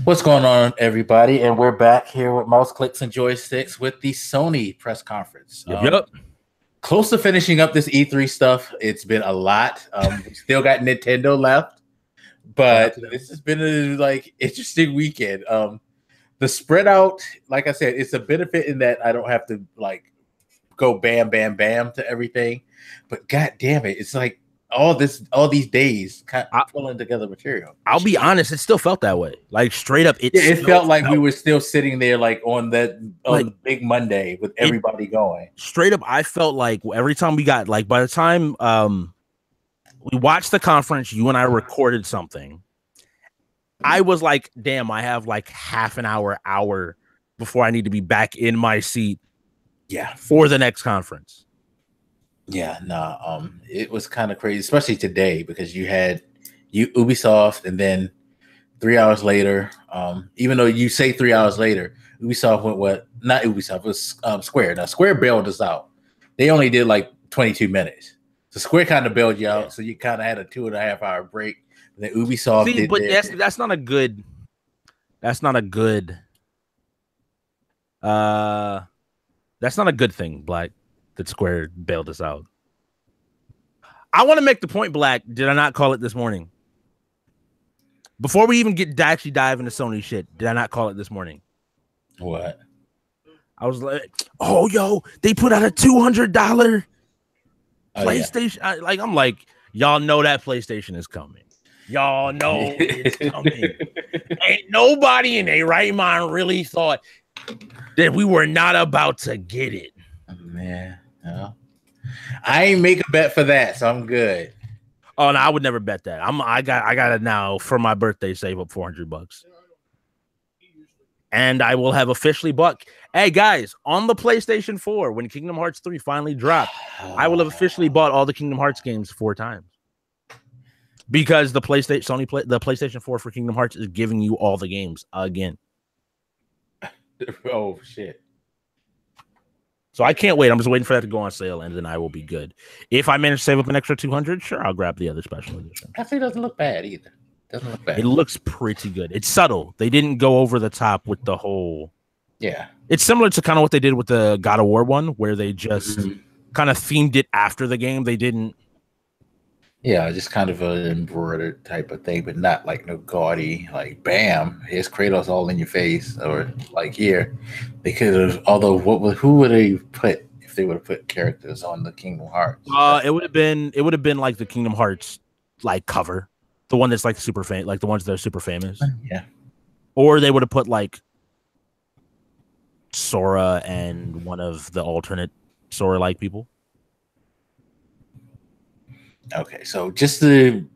What's going on, everybody? And we're back here with Mouse Clicks and Joysticks with the Sony press conference. Yep. Close to finishing up this E3 stuff. It's been a lot. We still got Nintendo left, but this has been a interesting weekend. The spread out, like I said, it's a benefit in that I don't have to go bam, bam, bam to everything. But god damn it, it's like all these days kind of pulling together material. I'll be honest, it still felt that way. Like straight up, it felt like we were still sitting there on the big Monday with everybody going. Straight up, I felt like every time we got by the time we watched the conference, you and I recorded something. I was like, damn, I have half an hour before I need to be back in my seat. Yeah, for the next conference. Yeah, no, it was kind of crazy, especially today because you had Ubisoft, and then 3 hours later, even though you say 3 hours later, Ubisoft went not Ubisoft, it was Square. Now Square bailed us out. They only did 22 minutes. So Square kind of bailed you out, so you kind of had a 2.5 hour break. And then Ubisoft did but that's not a good thing, Black, that Square bailed us out. I want to make the point, Black. Did I not call it this morning? Before we even actually dive into Sony shit, did I not call it this morning? What? I was like, oh, yo, they put out a $200 PlayStation. Yeah. I'm like, y'all know that PlayStation is coming. Y'all know it's coming. Ain't nobody in their right mind really thought that we were not about to get it. Man, no. I ain't make a bet for that, so I'm good. Oh no, I would never bet that. I got it now for my birthday. Save up $400, and I will have officially bought. Hey guys, on the PlayStation 4, when Kingdom Hearts 3 finally dropped, I will have officially bought all the Kingdom Hearts games 4 times because the PlayStation 4 for Kingdom Hearts is giving you all the games again. Oh shit. So I can't wait. I'm just waiting for that to go on sale, and then I will be good. If I manage to save up an extra $200, sure, I'll grab the other special edition. Actually, doesn't look bad either. Doesn't look bad. It looks pretty good. It's subtle. They didn't go over the top with the whole. Yeah. It's similar to kind of what they did with the God of War one, where they just kind of themed it after the game. They didn't. Yeah, just kind of an embroidered type of thing, but not no gaudy, bam, here's Kratos all in your face, or here. They could have, although who would they put if they would have put characters on the Kingdom Hearts? It would have been like the Kingdom Hearts cover, the one that's super famous, the ones that are super famous. Yeah. Or they would have put Sora and one of the alternate Sora people. Okay, so just to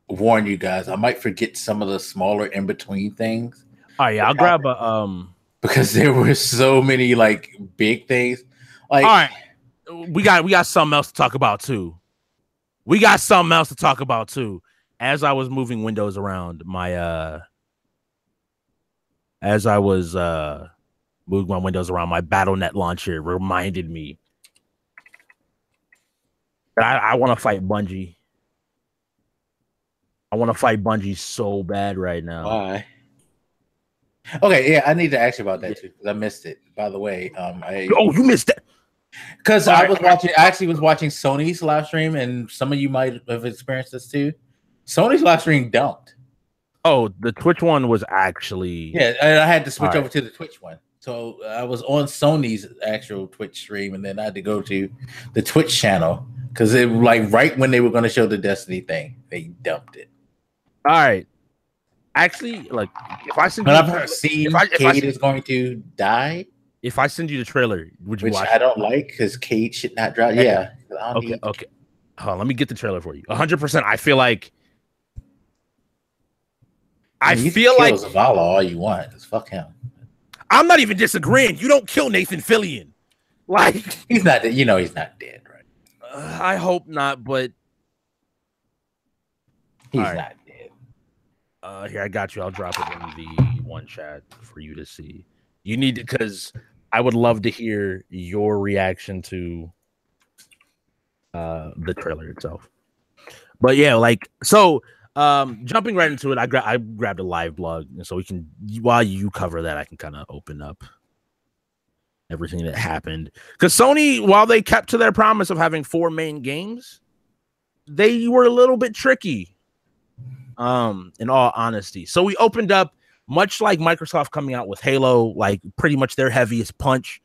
warn you guys, I might forget some of the smaller in between things. Oh yeah, I'll grab a because there were so many big things. All right, we got something else to talk about too. As I was moving windows around my moving my windows around, my BattleNet launcher reminded me. I want to fight Bungie. I want to fight Bungie so bad right now. Why? Okay, yeah, I need to ask you about that too because I missed it. By the way, you missed it because I actually was watching Sony's live stream, and some of you might have experienced this too. Sony's live stream dumped. Oh, the Twitch one was actually I had to switch over to the Twitch one. So I was on Sony's actual Twitch stream, and then I had to go to the Twitch channel. Because it right when they were going to show the Destiny thing, they dumped it. All right. Actually, if I send Cade is going to die. If I send you the trailer, would you watch I don't like because Cade should not die. Yeah. Okay. Hold on, let me get the trailer for you. 100%. I feel like Zavala all you want. Just fuck him. I'm not even disagreeing. You don't kill Nathan Fillion. He's not. He's not dead. I hope not, but he's not dead. Here, I got you. I'll drop it in the one chat for you to see. You need to, because I would love to hear your reaction to the trailer itself. But yeah, Jumping right into it, I grabbed a live blog, and so we can, while you cover that, I can kind of open up everything that happened. Because Sony, while they kept to their promise of having 4 main games, they were a little bit tricky. In all honesty. So we opened up, much like Microsoft coming out with Halo, like pretty much their heaviest punch.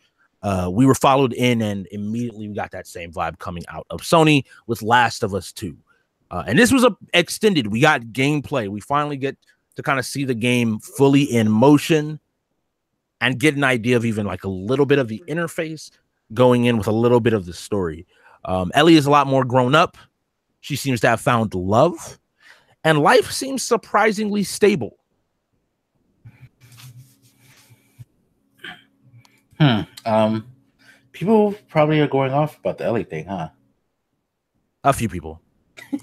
We were followed in, and immediately we got that same vibe coming out of Sony with Last of Us 2. And this was extended. We got gameplay. We finally get to kind of see the game fully in motion and get an idea of even like a little bit of the interface going in with a little bit of the story. Ellie is a lot more grown up. She seems to have found love, and life seems surprisingly stable. People probably are going off about the Ellie thing, huh? A few people.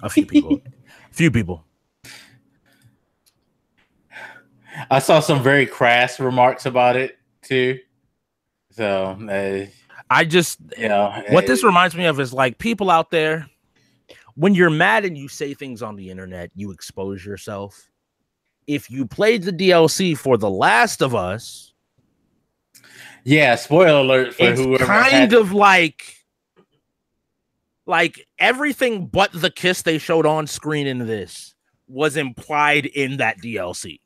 Few people. I saw some very crass remarks about it too. So I just, what this reminds me of is like people out there, when you're mad and you say things on the internet, you expose yourself. If you played the DLC for The Last of Us, yeah, spoiler alert for whoever. Kind of like everything but the kiss they showed on screen in this was implied in that DLC.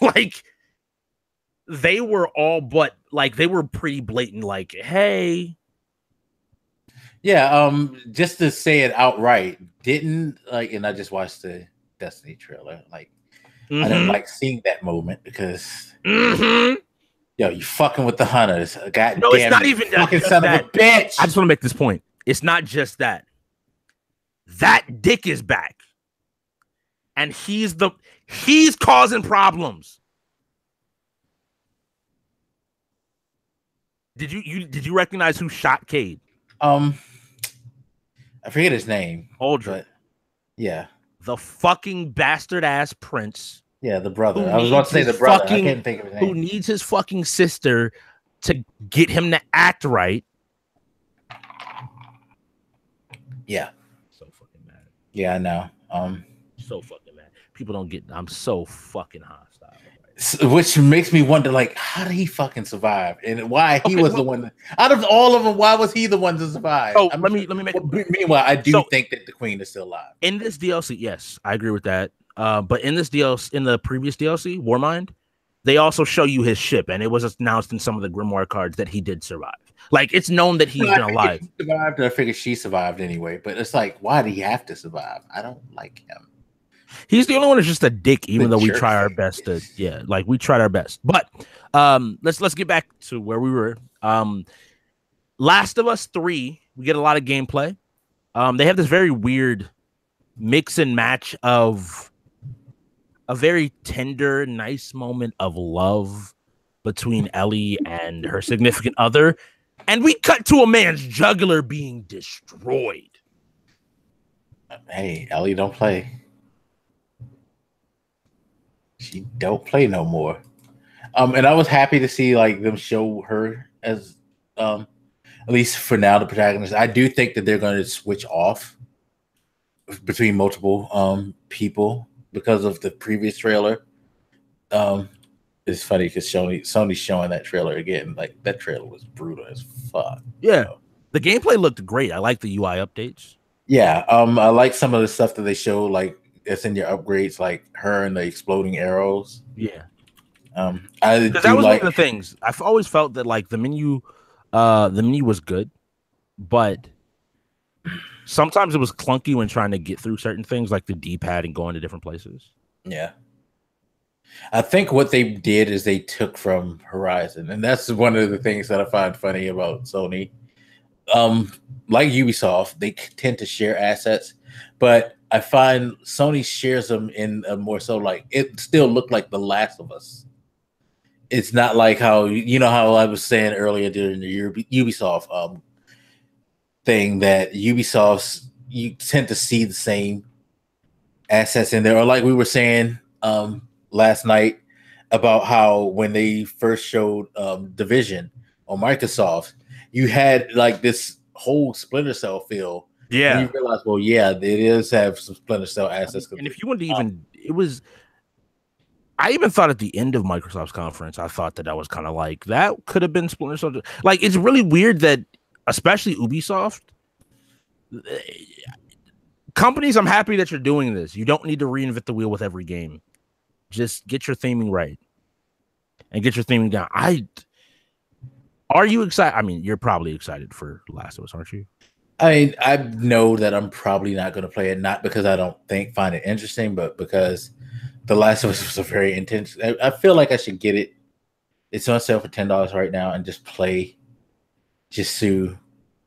Like they were all but like they were pretty blatant, like, hey. Yeah, just to say it outright, didn't like, and I just watched the Destiny trailer. Like, I didn't like seeing that moment because yo, you fucking with the hunters. God no, damn, it's not even fucking son that. of a bitch. I just want to make this point. It's not just that. That dick is back. And he's causing problems. Did you recognize who shot Cade? I forget his name. Aldrin. Yeah. The fucking bastard ass prince. Yeah, the brother. I was about to say the brother. I can't think of his name. Who needs his fucking sister to get him to act right. Yeah. So fucking mad. Yeah, I know. So fucking mad. People don't get. I'm so fucking hostile. Which makes me wonder, like, how did he fucking survive, and why he was the one out of all of them? Why was he the one to survive? Oh, let me make. Meanwhile, I do think that the queen is still alive in this DLC. Yes, I agree with that. But in this DLC, in the previous DLC, Warmind, they also show you his ship, and it was announced in some of the Grimoire cards that he did survive. Like it's known that he's been alive. He survived. I figured she survived anyway, but it's like, why did he have to survive? I don't like him. He's the only one who's just a dick, even though we try our best to, we tried our best. But let's get back to where we were. Last of Us 3, we get a lot of gameplay. They have this very weird mix and match of a very tender, nice moment of love between Ellie and her significant other. And we cut to a man's jugular being destroyed. Hey, Ellie don't play. She don't play no more. And I was happy to see like them show her as at least for now the protagonist. I do think that they're going to switch off between multiple people because of the previous trailer. It's funny because Sony's showing that trailer again. Like that trailer was brutal as fuck. Yeah, the gameplay looked great. I like the UI updates. Yeah, I like some of the stuff that they show, like it's in your upgrades, like her and the exploding arrows. Yeah, that was one of the things. I've always felt that like the menu was good, but sometimes it was clunky when trying to get through certain things, like the D-pad and going to different places. Yeah, I think what they did is they took from Horizon, and that's one of the things that I find funny about Sony. Like Ubisoft, they tend to share assets, but I find Sony shares them in a more so like it still looked like The Last of Us. It's not like how how I was saying earlier during the Ubisoft thing that Ubisoft's you tend to see the same assets in there, or like we were saying last night about how when they first showed Division on Microsoft, you had like this whole Splinter Cell feel Yeah. And you realize, well, yeah, it is have some Splinter Cell assets. And if you want to even, I even thought at the end of Microsoft's conference, I thought that was kind of like, that could have been Splinter Cell. Like, it's really weird that, especially Ubisoft, companies, I'm happy that you're doing this. You don't need to reinvent the wheel with every game. Just get your theming right and get your theming down. Are you excited? I mean, you're probably excited for Last of Us, aren't you? I know that I'm probably not going to play it, not because I don't find it interesting, but because The Last of Us was a very intense. I feel like I should get it. It's on sale for $10 right now, and just play, just to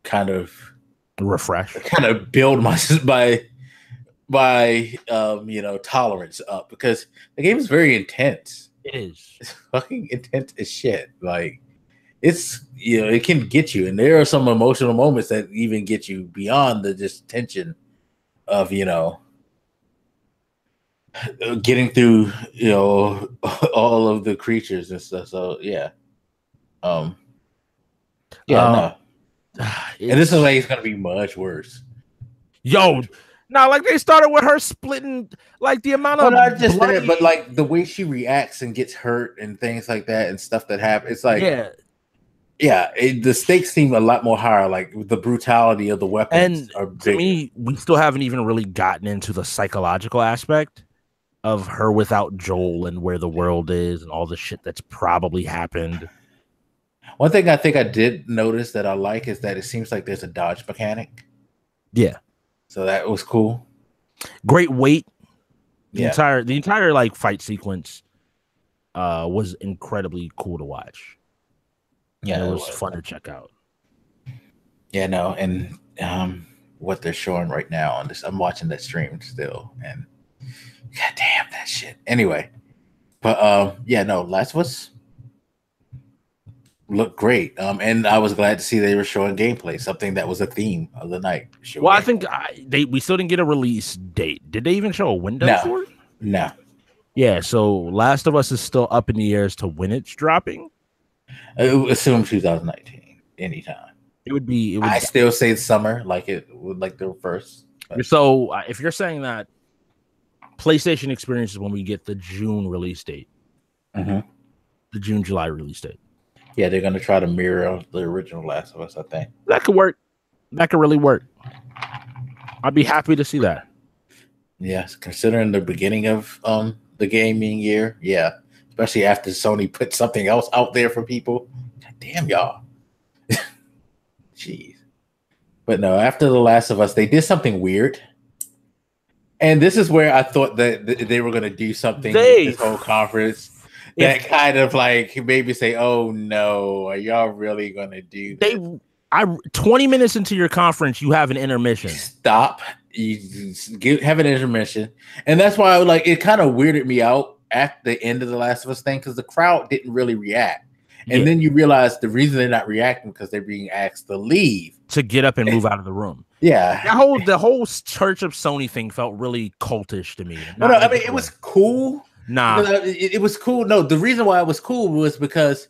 kind of refresh, kind of build my tolerance up, because the game is very intense. It is. It's fucking intense as shit. Like, it's, it can get you, and there are some emotional moments that even get you beyond the just tension of getting through all of the creatures and stuff. So no. And this is like, it's gonna be much worse. Like they started with her splitting, like the amount of not just that, but like the way she reacts and gets hurt and things like that and stuff that happens. It's like, the stakes seem a lot more higher. Like the brutality of the weapons are bigger. To me, we still haven't even really gotten into the psychological aspect of her without Joel and where the world is and all the shit that's probably happened. One thing I think I did notice that I like is that it seems like there's a dodge mechanic. Yeah. So that was cool. Great weight. The entire like fight sequence was incredibly cool to watch. Yeah, it was fun to check out. Yeah, no, and what they're showing right now on this, I'm watching that stream still, and god damn that shit. Anyway, but Last of Us looked great. And I was glad to see they were showing gameplay, something that was a theme of the night. I think we still didn't get a release date. Did they even show a window for it? No. Yeah, so Last of Us is still up in the air as to when it's dropping. Assume 2019, anytime. I still say summer, like the first. But. So if you're saying that PlayStation Experience is when we get the June release date, the June-July release date. Yeah, they're gonna try to mirror the original Last of Us. I think that could work. That could really work. I'd be happy to see that. Yes, considering the beginning of the gaming year, especially after Sony put something else out there for people. God damn y'all. Jeez. But no, after The Last of Us, they did something weird. And this is where I thought that they were going to do something this whole conference that kind of like maybe say, oh no, are y'all really going to do this? 20 minutes into your conference, you have an intermission. Stop. You have an intermission. And that's why it kind of weirded me out at the end of The Last of Us thing, because the crowd didn't really react. And then you realize the reason they're not reacting because they're being asked to leave. To get up and move out of the room. Yeah. The whole Church of Sony thing felt really cultish to me. No, I mean, it was cool. Nah. It was cool. No, the reason why it was cool was because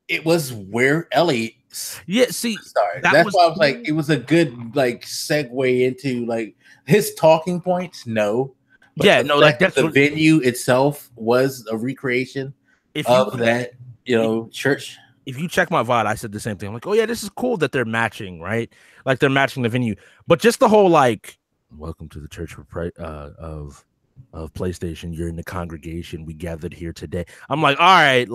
it was where Ellie started. That's why I was like, it was a good segue into his talking points. No. But that's the venue itself was a recreation of that. Church. If you check my VOD, I said the same thing. I'm like, oh yeah, this is cool that they're matching, right? Like they're matching the venue, but just the whole welcome to the Church of PlayStation. You're in the congregation. We gathered here today. I'm like, all right,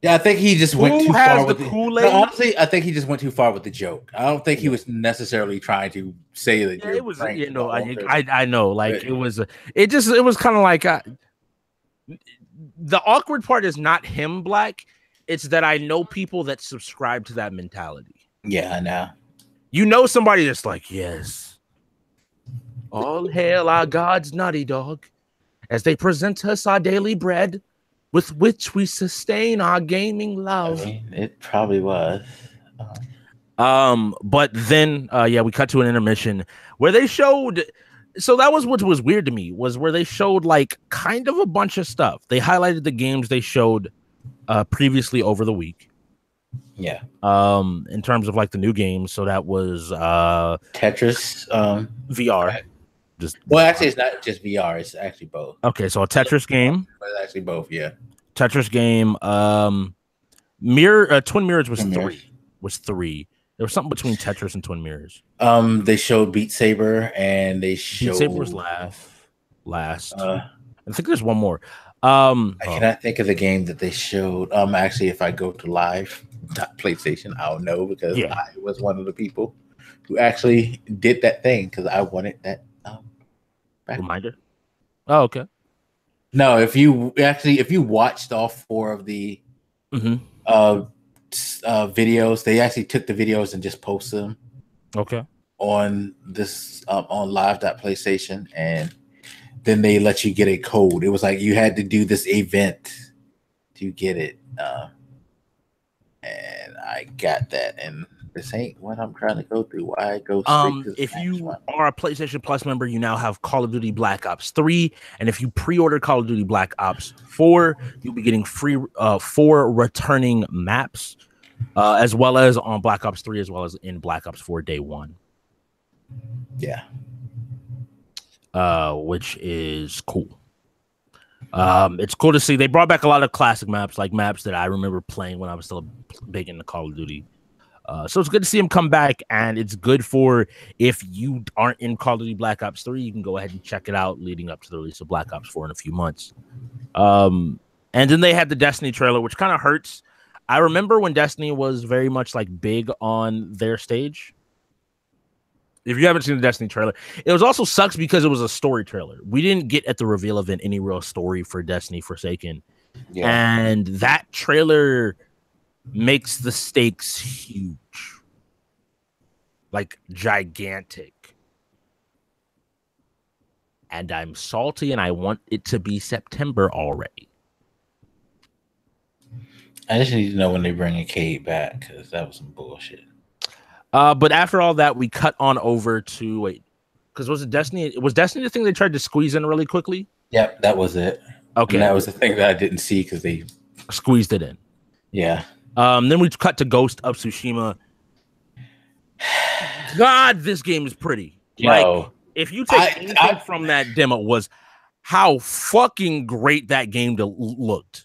I think he just went too far with the Kool-Aid. No, honestly, I think he just went too far with the joke. I don't think he was necessarily trying to say that. It was, I know, it was. It was kind of like. The awkward part is not him black. It's that I know people that subscribe to that mentality. Yeah, I know. Somebody that's like, yes, all hail our God's naughty dog, as they present us our daily bread, with which we sustain our gaming love. I mean, it probably was. But then, we cut to an intermission where they showed. So that was what was weird to me, was where they showed kind of a bunch of stuff. They highlighted the games they showed previously over the week. Yeah. In terms of like the new games, so that was Tetris VR. Actually, it's not just VR. It's actually both. Okay, so a Tetris game. But it's actually both. Yeah. Tetris game. Twin Mirrors was three. There was something between Tetris and Twin Mirrors. They showed Beat Saber, and they showed Beat Saber was last. I think there's one more. I cannot think of the game that they showed. Actually, if I go to live.PlayStation, I'll know because I was one of the people who actually did that thing because I wanted that reminder. Oh, okay. No, if you watched all 4 of the videos, they actually took the videos and just posted them. Okay. On this on live.PlayStation, and then they let you get a code. It was like you had to do this event to get it, and I got that. And this ain't what I'm trying to go through. Why go? If you are a PlayStation Plus member, you now have Call of Duty Black Ops 3, and if you pre-order Call of Duty Black Ops 4, you'll be getting free 4 returning maps, as well as on Black Ops 3, as well as in Black Ops 4 Day 1. Yeah. Which is cool. It's cool to see they brought back a lot of classic maps, like maps that I remember playing when I was still big into Call of Duty. So it's good to see them come back, and it's good for if you aren't in Call of Duty Black Ops 3, you can go ahead and check it out leading up to the release of Black Ops 4 in a few months. And then they had the Destiny trailer, which kind of hurts. I remember when Destiny was very much like big on their stage. If you haven't seen the Destiny trailer, it was also sucks because it was a story trailer. We didn't get at the reveal event any real story for Destiny Forsaken. Yeah. And that trailer makes the stakes huge. Like gigantic. And I'm salty and I want it to be September already. I just need to know when they bring a Cade back, because that was some bullshit. But after all that, we cut on over to because was Destiny the thing they tried to squeeze in really quickly? Yep, that was it. Okay, and that was the thing that I didn't see because they squeezed it in. Yeah. Then we cut to Ghost of Tsushima. God, this game is pretty. Like, if you take anything from that demo, was how fucking great that game looked.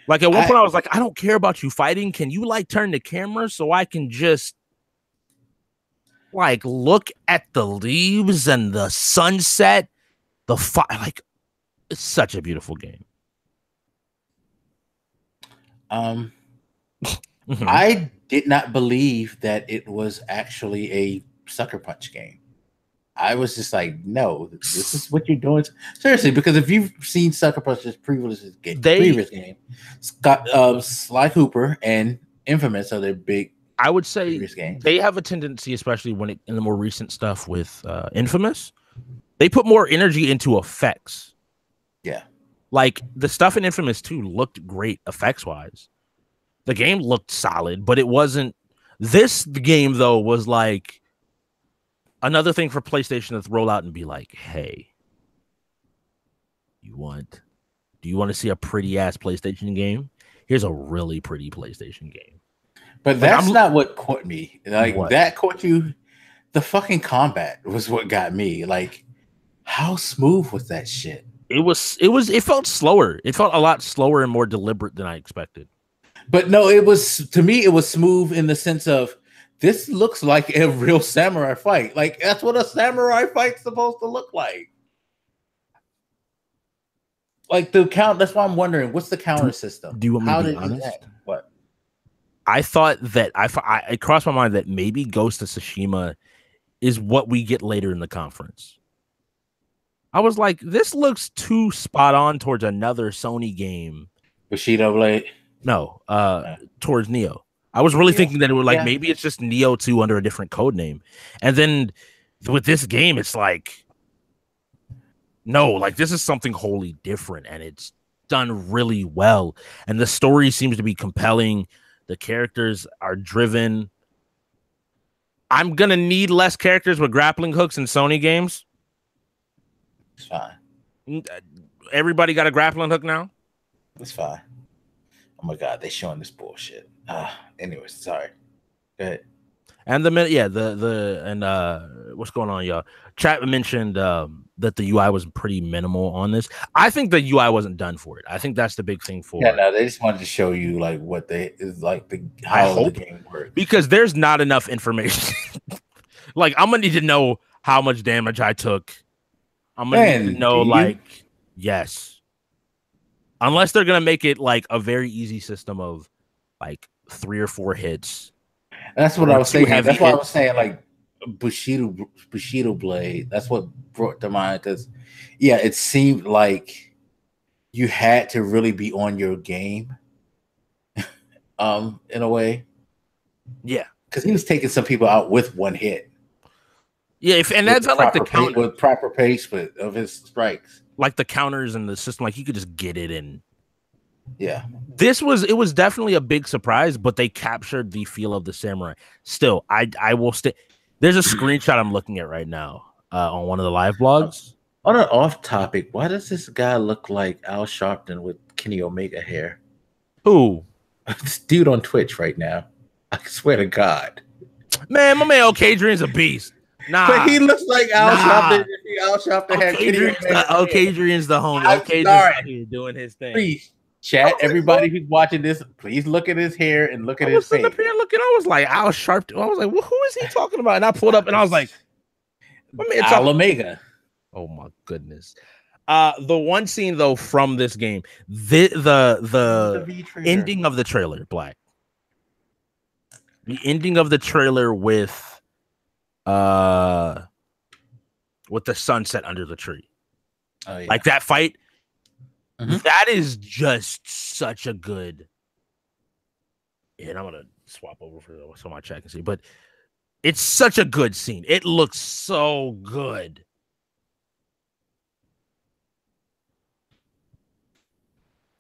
Like at one point, I was like, I don't care about you fighting. Can you like turn the camera so I can just like look at the leaves and the sunset, the fire? Like, it's such a beautiful game. I did not believe that it was actually a Sucker Punch game. I was just like, no, this is what you're doing. Seriously, because if you've seen Sucker Punch's previous game, Sly Cooper and Infamous are their big. I would say they have a tendency, especially in the more recent stuff with Infamous, they put more energy into effects. Yeah. Like the stuff in Infamous 2 looked great effects wise. The game looked solid, but it wasn't. The game, though, was like another thing for PlayStation to roll out and be like, hey, do you want to see a pretty ass PlayStation game? Here's a really pretty PlayStation game. But that's not what caught me. Like that caught you. The fucking combat was what got me. Like, how smooth was that shit? It felt slower. It felt a lot slower and more deliberate than I expected. But no, to me, it was smooth in the sense of this looks like a real samurai fight. Like, that's what a samurai fight's supposed to look like. Like that's why I'm wondering, what's the counter system? Do you want me to be honest? What? I thought that it crossed my mind that maybe Ghost of Tsushima is what we get later in the conference. I was like, this looks too spot on towards another Sony game. Bushido Blade? No, towards Neo. I was really thinking that it would maybe it's just Neo 2 under a different code name. And then with this game, it's like, no, like this is something wholly different, and it's done really well. And the story seems to be compelling. The characters are driven. I'm going to need less characters with grappling hooks in Sony games. It's fine. Everybody got a grappling hook now? It's fine. Oh my god, they showing this bullshit. Anyways, sorry. Go ahead. And what's going on, y'all? Chat mentioned that the UI was pretty minimal on this. I think the UI wasn't done for it. I think that's the big thing for it. Yeah, no, they just wanted to show you like what they is like how the game works. Because there's not enough information. Like I'm gonna need to know how much damage I took. I'm gonna need to know yes. Unless they're gonna make it like a very easy system of like 3 or 4 hits. That's what I was saying. That's why I was saying like Bushido Blade. That's what brought to mind because, yeah, it seemed like you had to really be on your game, in a way. Yeah, because he was taking some people out with one hit. Yeah, and that's not like the counter with proper pace of his strikes, like the counters and the system. Like he could just get it in. Yeah, it was definitely a big surprise, but they captured the feel of the samurai. Still, I will stay. There's a screenshot I'm looking at right now on one of the live blogs. On an off topic, why does this guy look like Al Sharpton with Kenny Omega hair? Who? This dude on Twitch right now. I swear to God, man, my man Okadrian's a beast. Nah, but he looks like Al Sharpton. Al Sharpton had Kenny Omega. Okadrian's the homie. Okadrian's here doing his thing. Please. Chat, everybody who's watching this, please look at his hair and look at his face. I was like, Al Sharpton. I was like, well, who is he talking about? And I pulled up and I was like, Al Omega. Oh my goodness. The one scene though from this game, the ending of the trailer, Black. The ending of the trailer with the sunset under the tree. Oh, yeah. Like that fight. Mm-hmm. That is just such a good. Yeah, and I'm gonna swap over so my chat can see, but it's such a good scene. It looks so good.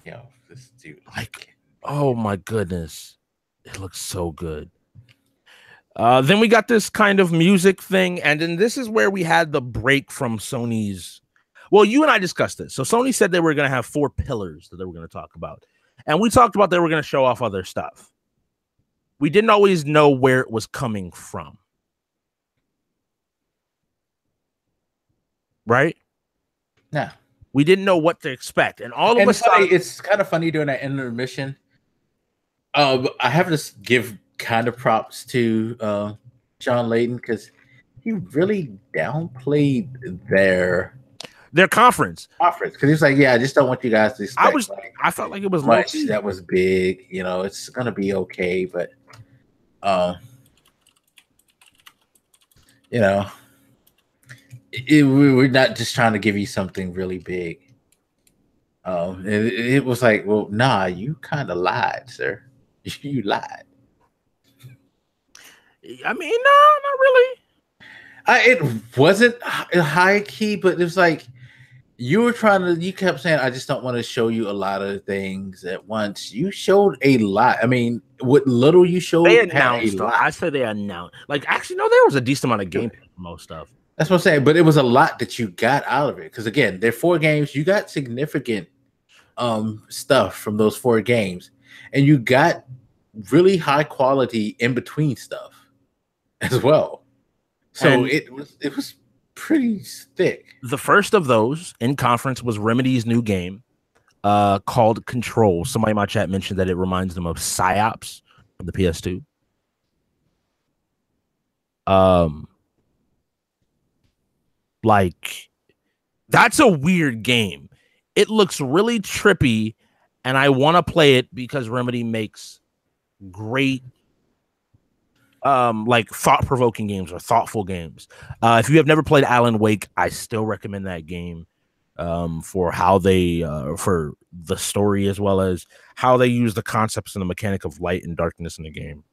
Yo, this dude, like, oh my goodness, it looks so good. Then we got this kind of music thing, and then this is where we had the break from Sony's. Well, you and I discussed this. So Sony said they were going to have 4 pillars that they were going to talk about. And we talked about they were going to show off other stuff. We didn't always know where it was coming from. Right? Yeah. We didn't know what to expect. And all of a sudden... It's kind of funny during that intermission. I have to give kind of props to John Layden because he really downplayed their conference because he was like, yeah, I just don't want you guys to expect I felt like it was much that was big, it's gonna be okay, but we're not just trying to give you something really big. It was like, well, nah, you kind of lied, sir. You lied. I mean, no, not really. It wasn't high key, but it was like you kept saying, I just don't want to show you a lot of things at once. You showed a lot. I mean, what little you showed, they announced. I said they announced. Like, actually, no, there was a decent amount of gameplay for most stuff. That's what I'm saying. But it was a lot that you got out of it. Because again, they're 4 games. You got significant stuff from those 4 games. And you got really high quality in between stuff as well. So it was pretty thick. The first of those in conference was Remedy's new game called Control. Somebody in my chat mentioned that it reminds them of Psyops from the PS2. Like, that's a weird game. It looks really trippy, and I want to play it because Remedy makes great like thought-provoking games or thoughtful games. If you have never played Alan Wake, I still recommend that game for how they for the story as well as how they use the concepts and the mechanic of light and darkness in the game.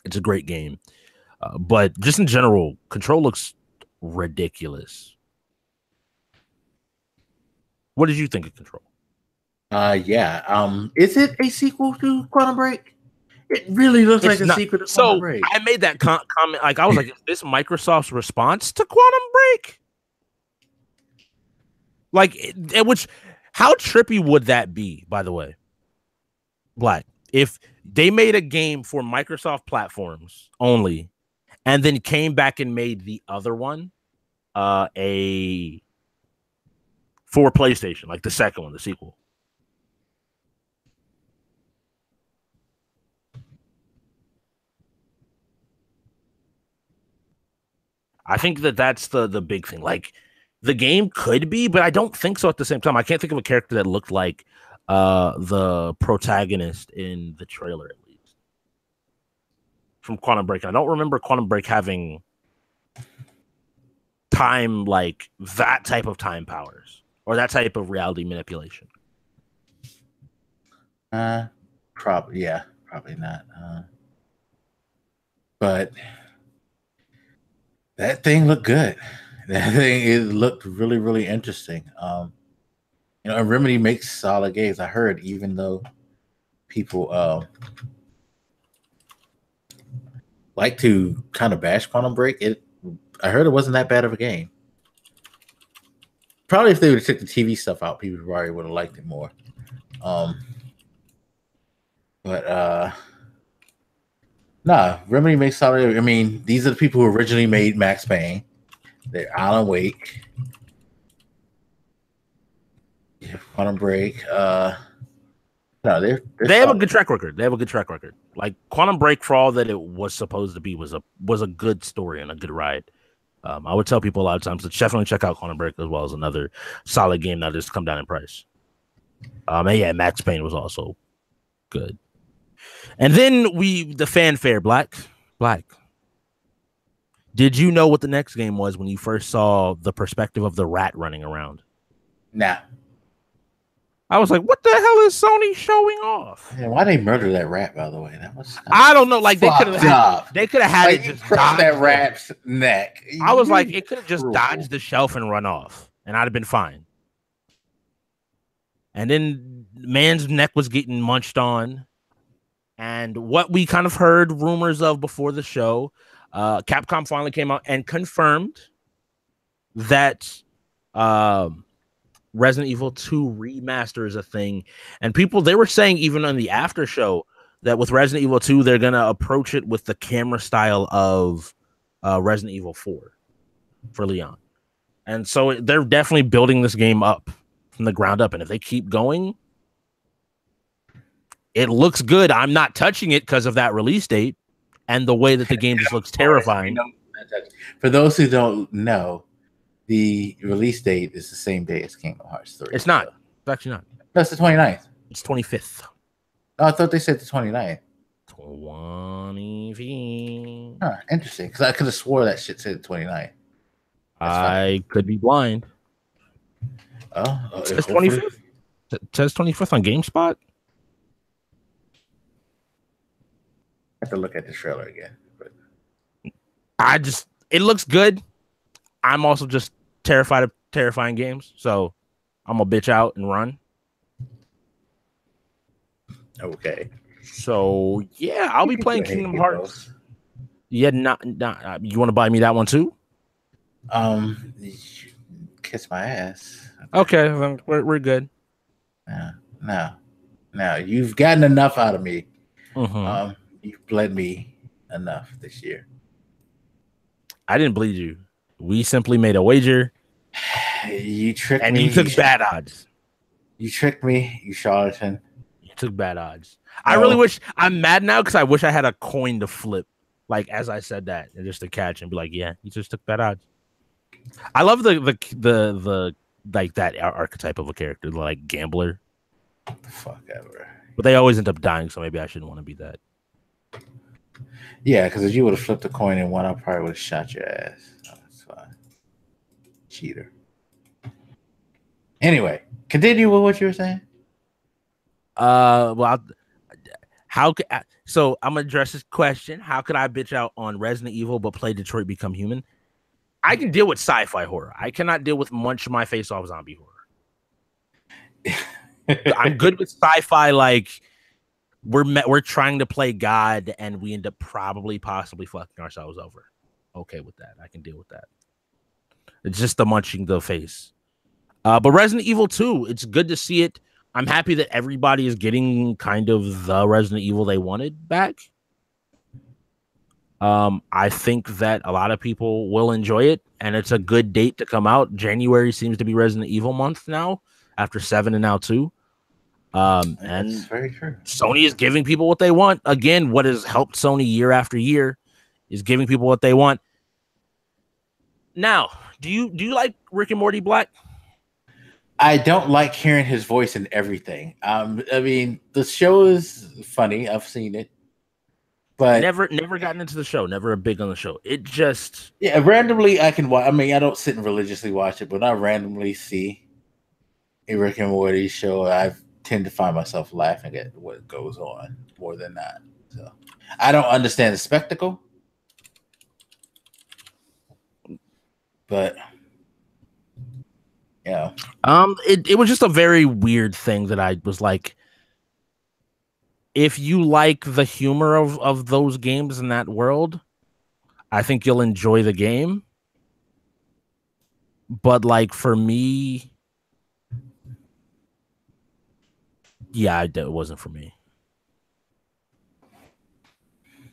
It's a great game. But just in general, Control looks ridiculous. What did you think of Control? Yeah. Is it a sequel to Quantum Break? It really looks like a sequel to Quantum Break. I made that comment. Like, I was like, is this Microsoft's response to Quantum Break? Like, how trippy would that be, by the way? Black. If they made a game for Microsoft platforms only, and then came back and made the other one a for PlayStation, like the second one, the sequel. I think that's the big thing. Like the game could be, but I don't think so at the same time. I can't think of a character that looked like the protagonist in the trailer, at least. From Quantum Break. I don't remember Quantum Break having time like that type of time powers or that type of reality manipulation. Probably not. But that thing looked good. It looked really, really interesting. And Remedy makes solid games. I heard, even though people like to kind of bash Quantum Break, I heard it wasn't that bad of a game. Probably if they would have took the TV stuff out, people probably would have liked it more. Nah, Remedy makes solid. I mean, these are the people who originally made Max Payne. They're Alan Wake, Quantum Break. No, they have a good track record. They have a good track record. Like Quantum Break, for all that it was supposed to be, was a good story and a good ride. I would tell people a lot of times to definitely check out Quantum Break, as well as another solid game that just come down in price. And yeah, Max Payne was also good. And then the fanfare, Black. Did you know what the next game was when you first saw the perspective of the rat running around? Nah. I was like, what the hell is Sony showing off? Yeah, why they murder that rat, by the way? That was I don't know. Like they could have had like, it just crush that rat's neck. I was like, it could have just dodged the shelf and run off, and I'd have been fine. And then man's neck was getting munched on. And what we kind of heard rumors of before the show, Capcom finally came out and confirmed that Resident Evil 2 remaster is a thing. And people, they were saying even on the after show that with Resident Evil 2, they're going to approach it with the camera style of Resident Evil 4 for Leon. And so they're definitely building this game up from the ground up. And if they keep going, it looks good. I'm not touching it because of that release date and the way that the game just looks terrifying. For those who don't know, the release date is the same day as Kingdom Hearts 3. It's not. It's actually not. That's the 29th. It's 25th. Oh, I thought they said the 29th. 25th. Huh, interesting. Because I could have swore that shit said the 29th. I could be blind. It says 25th. It says 25th on GameSpot. I have to look at the trailer again. But it looks good. I'm also just terrified of terrifying games, so I'm gonna bitch out and run. Okay. So yeah, I'll be playing Kingdom Hearts. Yeah, not you want to buy me that one too? Kiss my ass. Okay, then we're good. No, you've gotten enough out of me. Mm-hmm. You've bled me enough this year. I didn't bleed you. We simply made a wager. You tricked me. And you took bad odds. You tricked me, you charlatan. You took bad odds. I really wish I'm mad now because I wish I had a coin to flip, like as I said that, and just to catch and be like, yeah, you just took bad odds. I love the like that archetype of a character, like gambler. What the fuck ever. But they always end up dying, so maybe I shouldn't want to be that. Yeah, because if you would have flipped a coin and won, I probably would have shot your ass. Oh, that's fine. Cheater. Anyway, continue with what you were saying. Well, so I'm gonna address this question. How could I bitch out on Resident Evil but play Detroit Become Human? I can deal with sci-fi horror. I cannot deal with munch my face off zombie horror. I'm good with sci-fi. Like we're trying to play God and we end up possibly fucking ourselves over. Okay with that. I can deal with that. It's just the munching the face. But Resident Evil 2, it's good to see it. I'm happy that everybody is getting kind of the Resident Evil they wanted back. I think that a lot of people will enjoy it, and it's a good date to come out. January seems to be Resident Evil month now, after 7 and now 2. And that's very true. Sony is giving people what they want. Again, what has helped Sony year after year is giving people what they want. Now, do you like Rick and Morty Black? I don't like hearing his voice in everything. I mean, the show is funny. I've seen it. But never gotten into the show, never a big on the show. It just randomly I can watch. I mean, I don't sit and religiously watch it, but I randomly see a Rick and Morty show. I tend to find myself laughing at what goes on more than that. So I don't understand the spectacle, but yeah, it was just a very weird thing that I was like, if you like the humor of those games in that world, I think you'll enjoy the game. But like for me, yeah, it wasn't for me.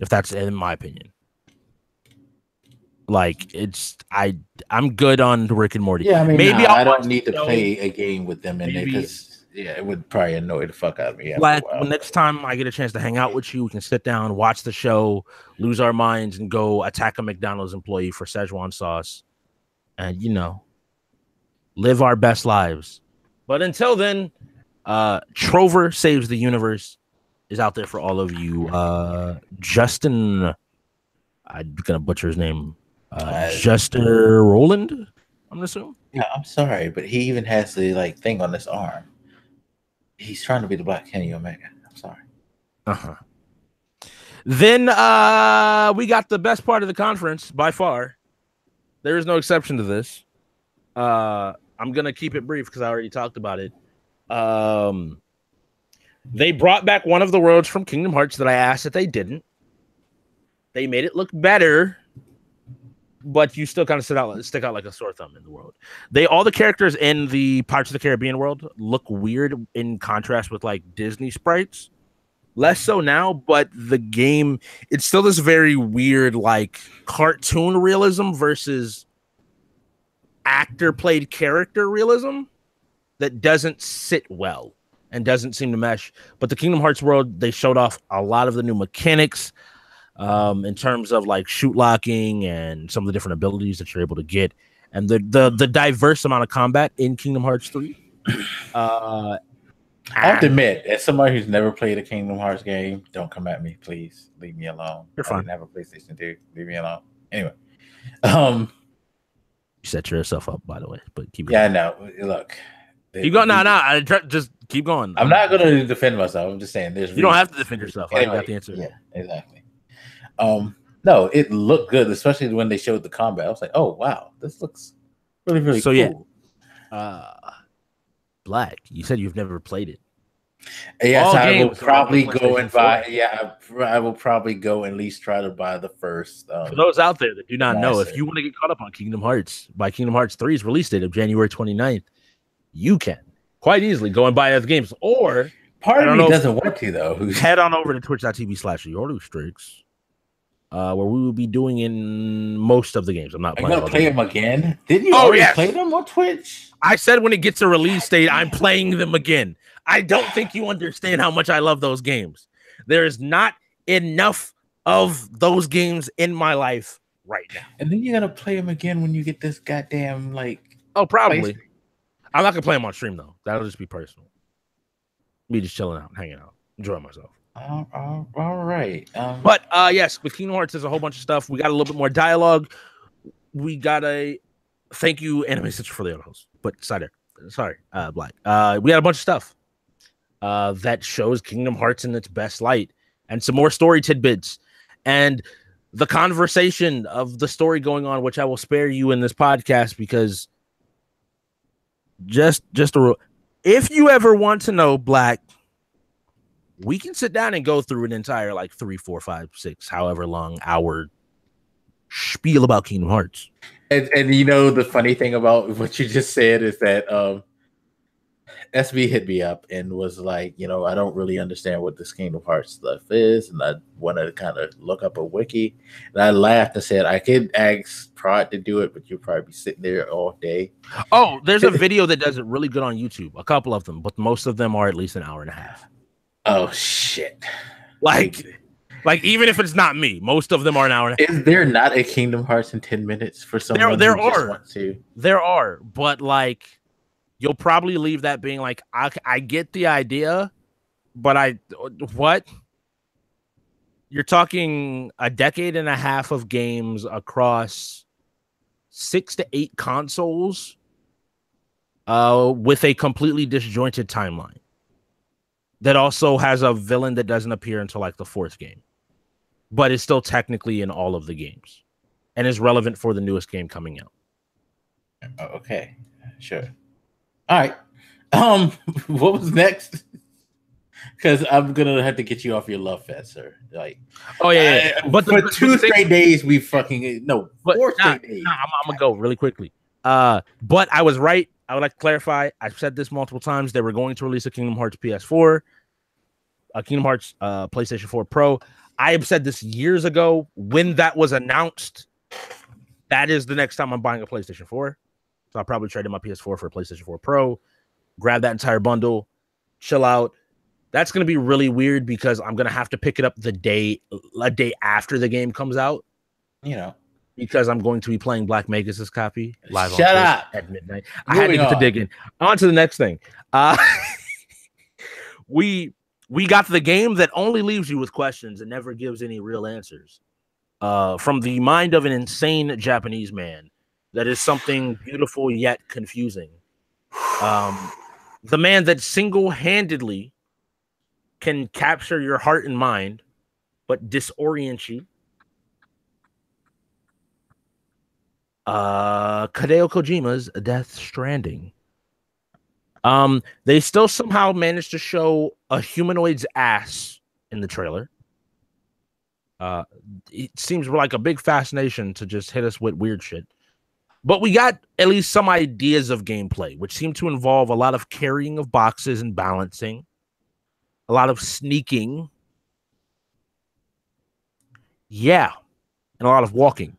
If that's in my opinion. Like I'm good on Rick and Morty. Yeah, I mean, maybe I don't need to play a game with them in there because it would probably annoy the fuck out of me. Like next time I get a chance to hang out with you, we can sit down, watch the show, lose our minds, and go attack a McDonald's employee for Szechuan sauce, and live our best lives. But until then, Trover Saves the Universe is out there for all of you. Justin, I'm gonna butcher his name. Jester Roland, I'm gonna assume. Yeah, I'm sorry, but he even has the thing on his arm. He's trying to be the Black Kenny Omega. I'm sorry. Then we got the best part of the conference by far. There is no exception to this. I'm gonna keep it brief because I already talked about it. They brought back one of the worlds from Kingdom Hearts that I asked that they didn't. They made it look better, but you still kind of stick out like a sore thumb in the world. All the characters in the Pirates of the Caribbean world look weird in contrast with like Disney sprites. Less so now, but the game, it's still this very weird like cartoon realism versus actor played character realism that doesn't sit well and doesn't seem to mesh. But the Kingdom Hearts world, they showed off a lot of the new mechanics. In terms of like shoot locking and some of the different abilities that you're able to get, and the diverse amount of combat in Kingdom Hearts 3. I have to admit, as somebody who's never played a Kingdom Hearts game, don't come at me, please. Leave me alone. You're fine. I didn't have a PlayStation 2. Leave me alone. Anyway, you set yourself up, by the way, but keep going. Yeah, I know. Look, keep going. No, just keep going. I'm not going to defend myself. I'm just saying you don't have to defend yourself. Anyway, I got the answer. Yeah, exactly. No, it looked good, especially when they showed the combat. I was like, oh wow, this looks really, really cool. Yeah. Black, you said you've never played it. Yes, I will probably go and buy. Yeah, I will probably go and at least try to buy the first. For those out there that do not know, if you want to get caught up on Kingdom Hearts by Kingdom Hearts 3's release date of January 29th, you can quite easily go and buy other games. Or part of me doesn't want to though. Head on over to twitch.tv/Yorlustrix. Where we will be doing in most of the games. I'm not playing. Gonna play them again. Didn't you already play them on Twitch? I said when it gets a release date, I'm playing them again. I don't think you understand how much I love those games. There is not enough of those games in my life right now. And then you're gonna play them again when you get this goddamn probably. I'm not gonna play them on stream though. That'll just be personal. Me just chilling out, hanging out, enjoying myself. All right. But yes, with Kingdom Hearts, there's a whole bunch of stuff. We got a little bit more dialogue. We got a thank you, Anime Stitcher, for the other host. But sorry, Black. We got a bunch of stuff that shows Kingdom Hearts in its best light, and some more story tidbits, and the conversation of the story going on, which I will spare you in this podcast because just if you ever want to know, Black. We can sit down and go through an entire 3, 4, 5, 6, however long hour spiel about Kingdom Hearts. And the funny thing about what you just said is that SB hit me up and was like, I don't really understand what this Kingdom Hearts stuff is, and I wanted to kind of look up a wiki. And I laughed and said, I could ask Prod to do it, but you'll probably be sitting there all day. Oh, there's a video that does it really good on YouTube. A couple of them, but most of them are at least an hour and a half. Oh shit! Like even if it's not me, most of them are an hour and a half. Is there not a Kingdom Hearts in 10 minutes for someone there who are. just wants to? There are, but like you'll probably leave that being like, I get the idea, but what? You're talking a decade and a half of games across 6 to 8 consoles, with a completely disjointed timeline that also has a villain that doesn't appear until like the 4th game, but is still technically in all of the games and is relevant for the newest game coming out. Okay, sure. All right. What was next? Because I'm gonna have to get you off your love fest, sir. Like, oh yeah. But for 2 straight days, we fucking 4 straight days. I'm gonna go really quickly. But I was right. I would like to clarify. I've said this multiple times. They were going to release a Kingdom Hearts PS4, a Kingdom Hearts PlayStation 4 Pro. I have said this years ago when that was announced. That is the next time I'm buying a PlayStation 4. So I'll probably trade in my PS4 for a PlayStation 4 Pro, grab that entire bundle, chill out. That's going to be really weird because I'm going to have to pick it up a day after the game comes out. Because I'm going to be playing Black Magus' copy live on Twitch at midnight. I had to get to dig in. On to the next thing. We got the game that only leaves you with questions and never gives any real answers. From the mind of an insane Japanese man. That is something beautiful yet confusing. The man that single-handedly can capture your heart and mind, but disorient you. Hideo Kojima's Death Stranding. They still somehow managed to show a humanoid's ass in the trailer. It seems like a big fascination to just hit us with weird shit. But we got at least some ideas of gameplay, which seem to involve a lot of carrying of boxes and balancing, a lot of sneaking. Yeah, and a lot of walking.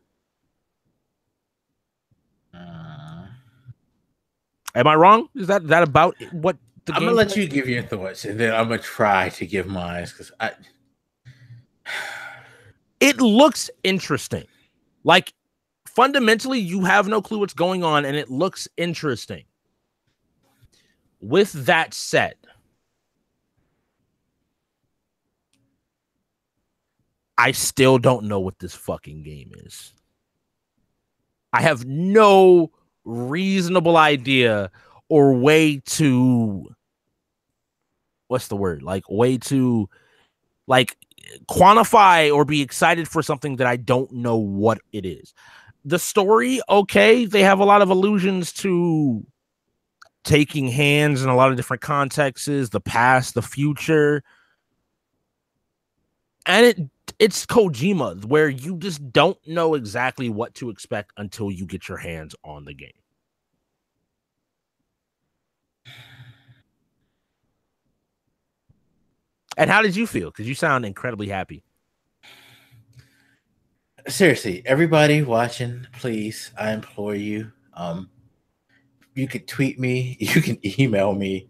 Am I wrong? Is that about what the I'm going to let you give your thoughts, and then I'm going to try to give mine, because it looks interesting. Like, fundamentally, you have no clue what's going on, and it looks interesting. With that said, I still don't know what this fucking game is. I have no reasonable idea or way to quantify or be excited for something that I don't know what it is. The story, okay, they have a lot of allusions to taking hands in a lot of different contexts, the past, the future. And it's Kojima, where you just don't know exactly what to expect until you get your hands on the game. And how did you feel? Because you sound incredibly happy. Seriously, everybody watching, please, I implore you. You can tweet me, you can email me,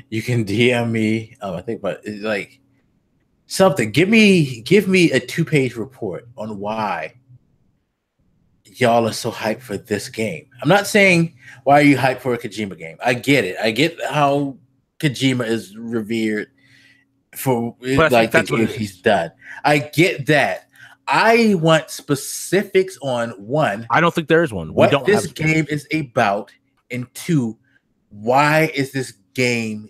you can DM me. I think, but it's like something. Give me a 2-page report on why y'all are so hyped for this game. I'm not saying why are you hyped for a Kojima game. I get it. I get how Kojima is revered for like the games he's done. I get that. I want specifics on one. I don't think there is one. What this game is about, and 2, why is this game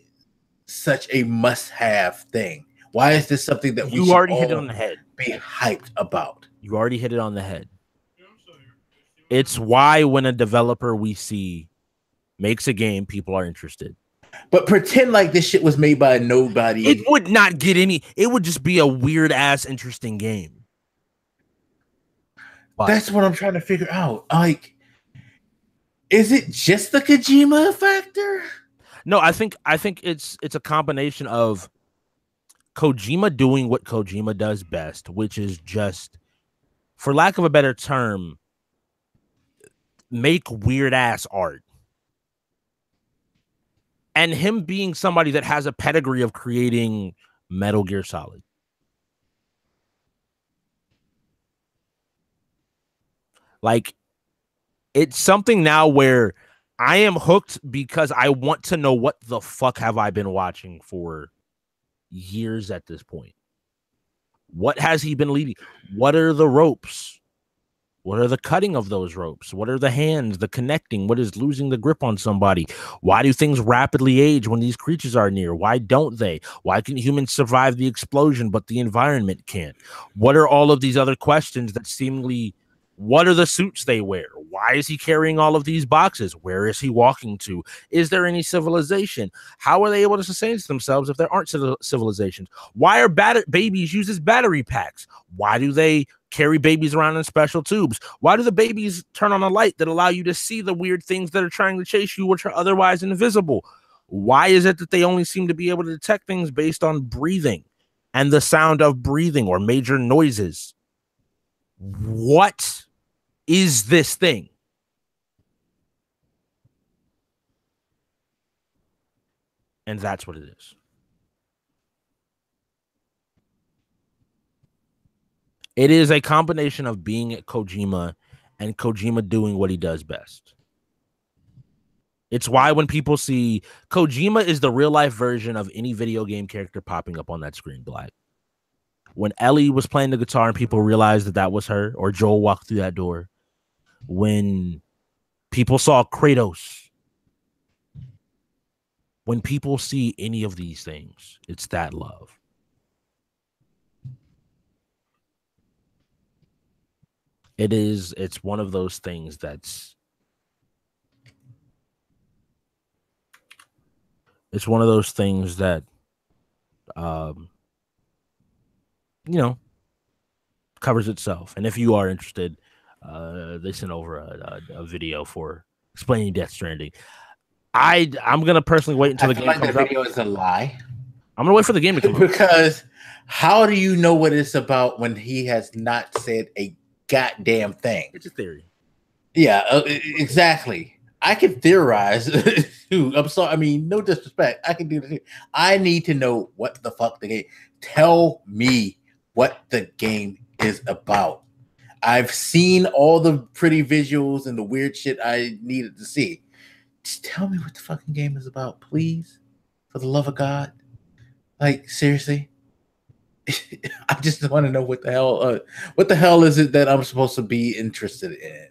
such a must-have thing? Why is this something that we already hit it on the head? Be hyped about? You already hit it on the head. It's why when a developer we see makes a game, people are interested. But pretend like this shit was made by nobody. It would not get any. It would just be a weird ass interesting game. But that's what I'm trying to figure out. Like, is it just the Kojima factor? No, I think it's a combination of Kojima doing what Kojima does best, which is just, for lack of a better term, make weird ass art. And him being somebody that has a pedigree of creating Metal Gear Solid. Like, it's something now where I am hooked because I want to know what the fuck have I been watching for years at this point. What has he been leading? What are the ropes? What are the cutting of those ropes? What are the hands, the connecting? What is losing the grip on somebody? Why do things rapidly age when these creatures are near? Why don't they? Why can humans survive the explosion, but the environment can't? What are all of these other questions that seemingly, what are the suits they wear? Why is he carrying all of these boxes? Where is he walking to? Is there any civilization? How are they able to sustain themselves if there aren't civilizations? Why are babies used as battery packs? Why do they carry babies around in special tubes? Why do the babies turn on a light that allow you to see the weird things that are trying to chase you, which are otherwise invisible? Why is it that they only seem to be able to detect things based on breathing and the sound of breathing or major noises? What is this thing? And that's what it is. It is a combination of being at Kojima and Kojima doing what he does best. It's why when people see Kojima is the real life version of any video game character popping up on that screen, Black. When Ellie was playing the guitar and people realized that that was her, or Joel walked through that door. When people saw Kratos. When people see any of these things, it's that love. It's one of those things that's, it's one of those things that, covers itself. And if you are interested, they sent over a video for explaining Death Stranding. I'm gonna personally wait until the game comes out. The video is a lie. I'm gonna wait for the game to come out. Because how do you know what it's about when he has not said a goddamn thing? It's a theory. Yeah, exactly. I can theorize too. I'm sorry. I mean, no disrespect. I can do this. I need to know what the fuck the game. Tell me what the game is about. I've seen all the pretty visuals and the weird shit I needed to see. Just tell me what the fucking game is about, please. For the love of God. Like, seriously. I just want to know what the hell is it that I'm supposed to be interested in?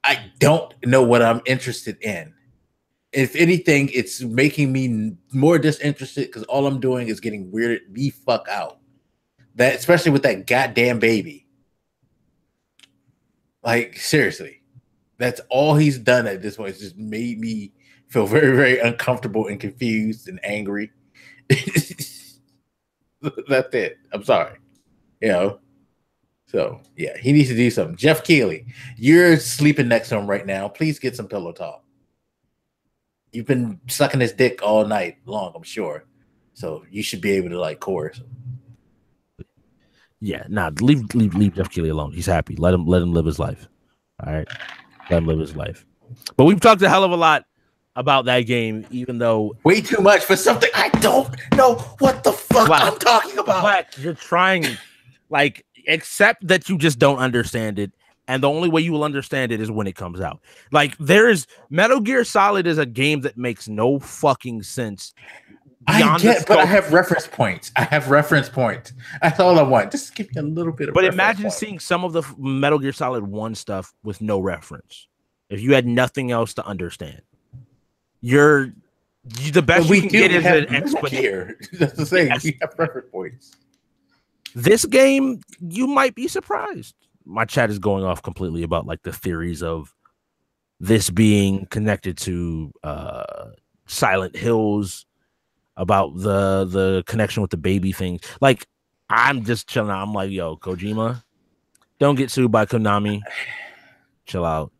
I don't know what I'm interested in. If anything, it's making me more disinterested because all I'm doing is getting weirded the fuck out. That, especially with that goddamn baby. Like, seriously. That's all he's done at this point. It's just made me feel very, very uncomfortable and confused and angry. That's it. I'm sorry. So, yeah, he needs to do something. Jeff Keighley, you're sleeping next to him right now. Please get some pillow talk. You've been sucking his dick all night long, I'm sure. So you should be able to, like, chorus him. Yeah, leave Jeff Keighley alone. He's happy. Let him live his life. All right. Let him live his life. But we've talked a hell of a lot about that game, even though way too much for something I don't know what the fuck I'm talking about. But you're trying, like, accept that you just don't understand it, and the only way you will understand it is when it comes out. Like, Metal Gear Solid is a game that makes no fucking sense. But I have reference points. That's all I want. Just give me a little bit of. But imagine seeing some of the Metal Gear Solid 1 stuff with no reference. If you had nothing else to understand, the best you can get is an explanation. That's the same. Yes. We have reference points. This game, you might be surprised. My chat is going off completely about, like, the theories of this being connected to Silent Hills. About the connection with the baby thing. Like, I'm just chilling out. I'm like, yo, Kojima, don't get sued by Konami. Chill out.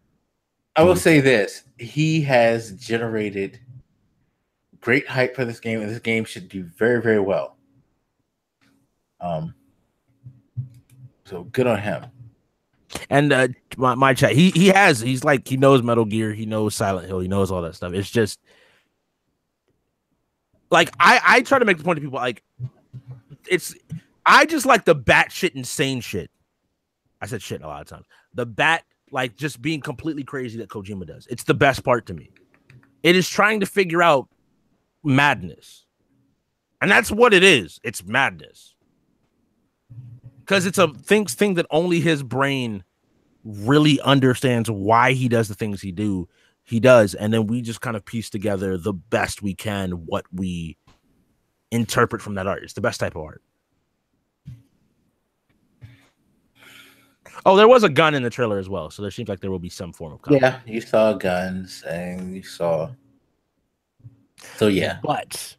I will say this. He has generated great hype for this game, and this game should do very, very well. So good on him. And my chat, he knows Metal Gear, he knows Silent Hill, he knows all that stuff. It's just like I try to make the point to people like I just like the batshit insane shit. I said shit a lot of times. The bat like just being completely crazy that Kojima does. It's the best part to me. It is trying to figure out madness. And that's what it is. It's madness. Because it's a thing that only his brain really understands why he does the things he does, and then we just kind of piece together the best we can what we interpret from that art. It's the best type of art. Oh, there was a gun in the trailer as well, so there seems like there will be some form of combat. Yeah, you saw guns, and you saw... So, yeah. But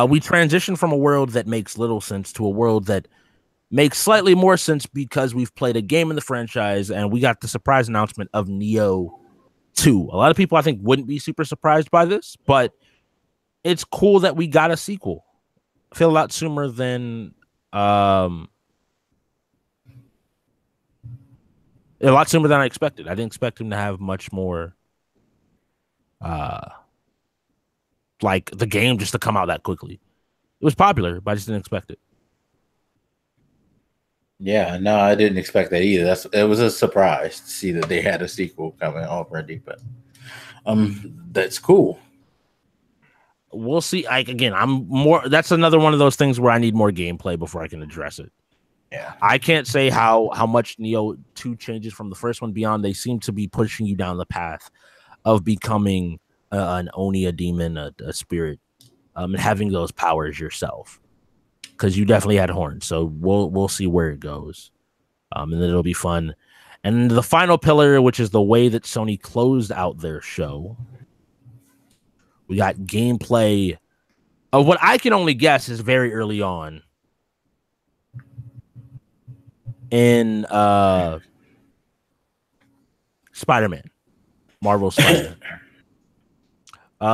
we transition from a world that makes little sense to a world that makes slightly more sense because we've played a game in the franchise and we got the surprise announcement of Neo 2. A lot of people, I think, wouldn't be super surprised by this, but it's cool that we got a sequel. I feel a lot sooner than I expected. I didn't expect him to have much more like the game just to come out that quickly. It was popular, but I just didn't expect it. Yeah, no, I didn't expect that either. It was a surprise to see that they had a sequel coming already, but that's cool. We'll see. Like again, that's another one of those things where I need more gameplay before I can address it. Yeah. I can't say how much Neo 2 changes from the first one beyond. They seem to be pushing you down the path of becoming an Oni, a demon, a spirit, and having those powers yourself. Because you definitely had horns, so we'll see where it goes, and then it'll be fun. And the final pillar, which is the way that Sony closed out their show, we got gameplay of what I can only guess is very early on in Spider-Man, Marvel Spider-Man.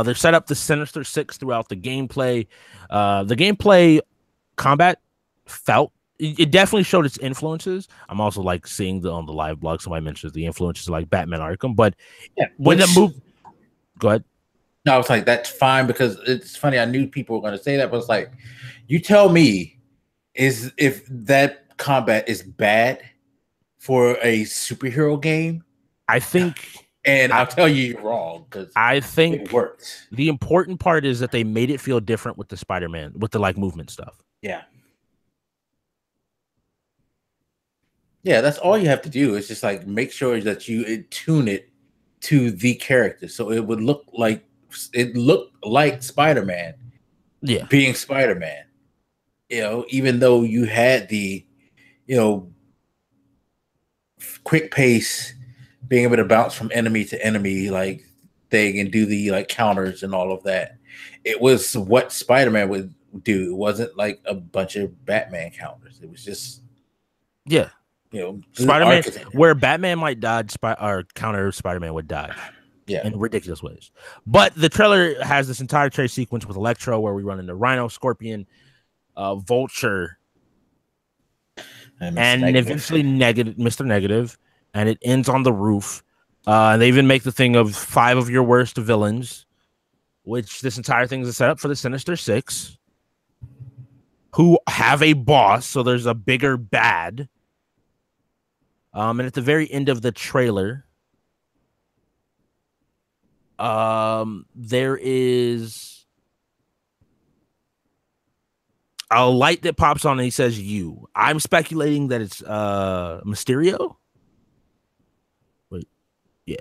They set up the Sinister Six throughout the gameplay. The gameplay combat felt it definitely showed its influences. I'm also like seeing on the live blog somebody mentions the influences of like Batman Arkham, but yeah, when the move, go ahead. No, I was like, that's fine because it's funny. I knew people were going to say that, but it's like, you tell me, is if that combat is bad for a superhero game? I think. And I'll tell you you're wrong because I think it worked. The important part is that they made it feel different with the Spider-Man, with the like movement stuff. Yeah. Yeah, that's all you have to do is just like make sure that you tune it to the character. So it would look like Spider-Man. Yeah. Being Spider-Man. You know, even though you had the, quick pace, being able to bounce from enemy to enemy like thing and do the like counters and all of that. It was what Spider-Man would do. It wasn't like a bunch of Batman counters. It was just Spider-Man where Batman might dodge or counter, Spider-Man would dodge. Yeah. In ridiculous ways. But the trailer has this entire chase sequence with Electro where we run into Rhino, Scorpion, Vulture, and eventually Mr. Negative. And it ends on the roof. And they even make the thing of 5 of your worst villains, which this entire thing is a setup for the Sinister Six, who have a boss. So there's a bigger bad. And at the very end of the trailer, there is a light that pops on and he says you. I'm speculating that it's Mysterio. Yeah,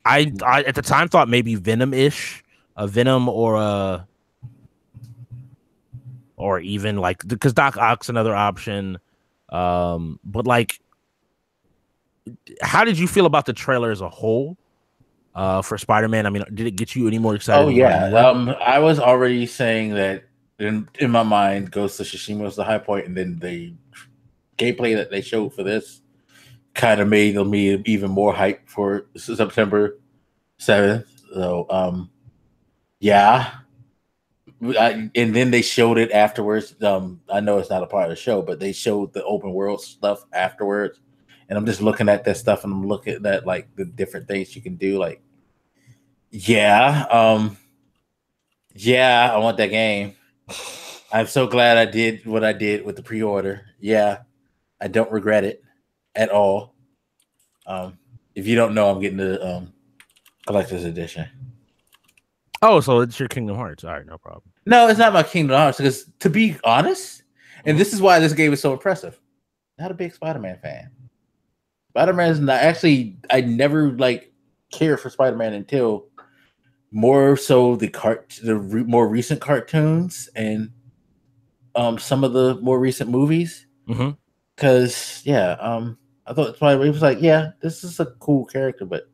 I at the time thought maybe Venom-ish, a Venom or even like because Doc Ock's another option. But like, how did you feel about the trailer as a whole for Spider-Man? I mean, did it get you any more excited? Oh yeah, I was already saying that in my mind, Ghost of Tsushima was the high point, and then the gameplay that they showed for this kind of made me even more hyped for September 7th. So, Yeah. And then they showed it afterwards. I know it's not a part of the show, but they showed the open world stuff afterwards. And I'm just looking at that stuff, and I'm looking at like the different things you can do. Like, yeah, yeah, I want that game. I'm so glad I did what I did with the pre-order. Yeah, I don't regret it at all. If you don't know, I'm getting the collector's edition. Oh, so it's your Kingdom Hearts. All right, no problem. No, it's not my Kingdom Hearts, because to be honest, and this is why this game is so impressive, not a big Spider-Man fan. Spider-Man is not actually. I never like cared for Spider-Man until more so the more recent cartoons and some of the more recent movies. Because I thought Spider-Man was like, yeah, this is a cool character, but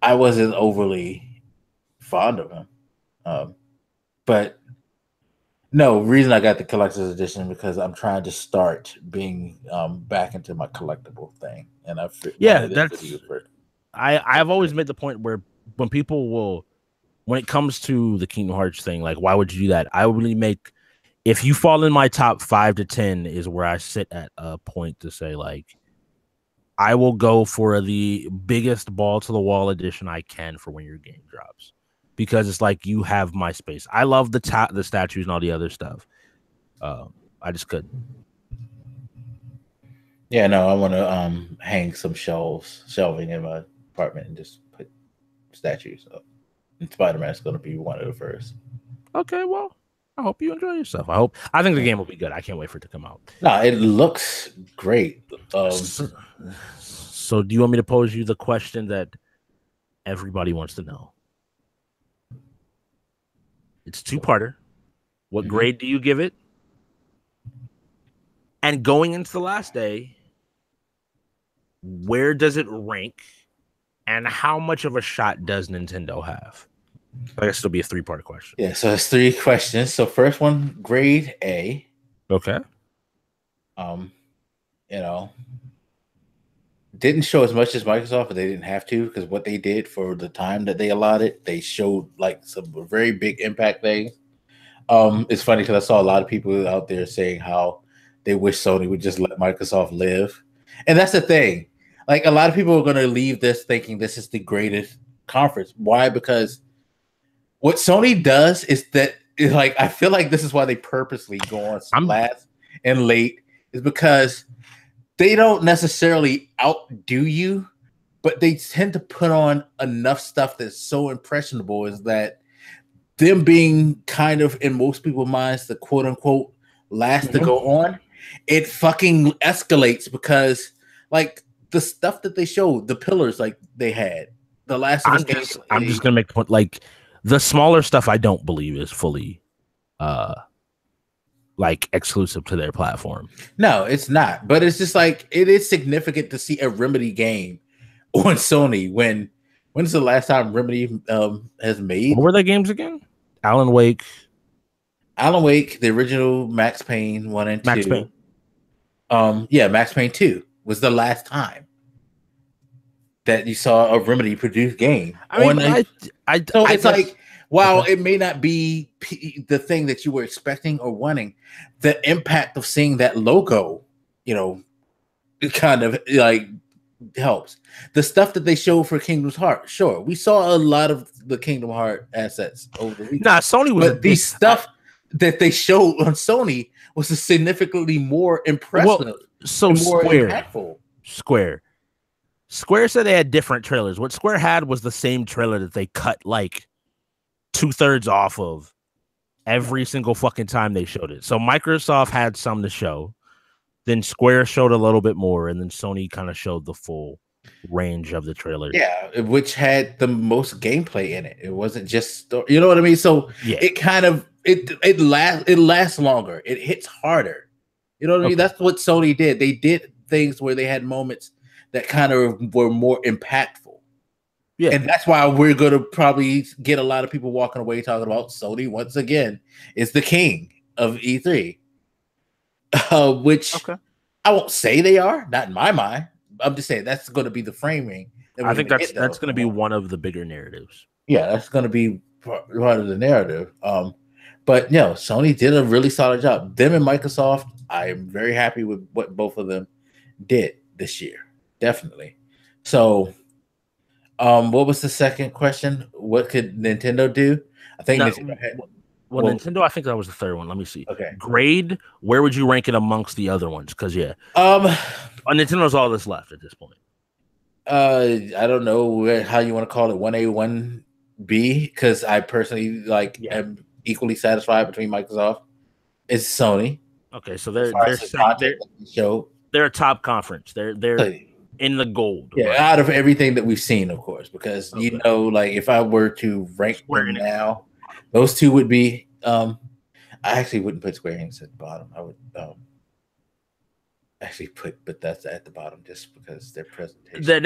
I wasn't overly fond of him. But no, reason I got the collector's edition because I'm trying to start being back into my collectible thing, and I've always made the point where when people will, when it comes to the Kingdom Hearts thing, like why would you do that? I would really make, if you fall in my top 5 to 10 is where I sit at a point to say like I will go for the biggest ball to the wall edition I can for when your game drops. Because it's like you have my space. I love the statues and all the other stuff. I just couldn't. Yeah, no, I want to hang some shelving in my apartment and just put statues up. And Spider-Man is going to be one of the first. Okay, well, I hope you enjoy yourself. I think the game will be good. I can't wait for it to come out. No, it looks great. So do you want me to pose you the question that everybody wants to know? It's two-parter. What grade do you give it? And going into the last day, where does it rank? And how much of a shot does Nintendo have? I guess it'll be a 3-part question. Yeah, so it's 3 questions. So first one, grade A. Okay. Didn't show as much as Microsoft, but they didn't have to, because what they did for the time that they allotted, they showed like some very big impact things. It's funny because I saw a lot of people out there saying how they wish Sony would just let Microsoft live. And that's the thing. Like, a lot of people are going to leave this thinking this is the greatest conference. Why? Because what Sony does is that, like, I feel like this is why they purposely go on last and late, is because they don't necessarily outdo you, but they tend to put on enough stuff that's so impressionable, is that them being kind of, in most people's minds, the quote unquote last to go on, it fucking escalates, because like the stuff that they showed, the pillars like they had, the last I'm just gonna make a point, like the smaller stuff I don't believe is fully like exclusive to their platform. No, it's not. But it's just like, it is significant to see a Remedy game on Sony. When's the last time Remedy has made? What were their games again? Alan Wake, the original Max Payne 1 and 2. Max Payne. Max Payne 2 was the last time that you saw a Remedy produced game. It's like, while it may not be the thing that you were expecting or wanting, the impact of seeing that logo, it kind of like helps. The stuff that they showed for Kingdom's Heart, sure, we saw a lot of the Kingdom Heart assets over the weekend. Sony was, but the stuff that they showed on Sony was significantly more impressive. Well, so more impactful. Square said they had different trailers. What Square had was the same trailer that they cut like 2/3 off of every single fucking time they showed it. So Microsoft had some to show, then Square showed a little bit more, and then Sony kind of showed the full range of the trailer. Yeah, which had the most gameplay in it. It wasn't just, you know what I mean? So it kind of it lasts longer. It hits harder. You know what I mean? That's what Sony did. They did things where they had moments that kind of were more impactful. Yeah, and that's why we're going to probably get a lot of people walking away talking about Sony once again is the king of E3, which I won't say they are, not in my mind. I'm just saying that's going to be the framing. I think that's going to be one of the bigger narratives. Yeah, that's going to be part of the narrative. But no, Sony did a really solid job. Them and Microsoft, I am very happy with what both of them did this year. Definitely. So, what was the second question? What could Nintendo do? I think Nintendo had, Nintendo, I think that was the third one. Let me see. Okay. Grade, where would you rank it amongst the other ones? Because Nintendo's all that's left at this point. I don't know how you want to call it, 1A, 1B, because I personally am equally satisfied between Microsoft. It's Sony. Okay, so they're a top conference. They're in the gold. Yeah, right? Out of everything that we've seen, of course, because if I were to rank them now, those two would be. I actually wouldn't put Square-Enix at the bottom. I would actually put Bethesda at the bottom just because their presentation.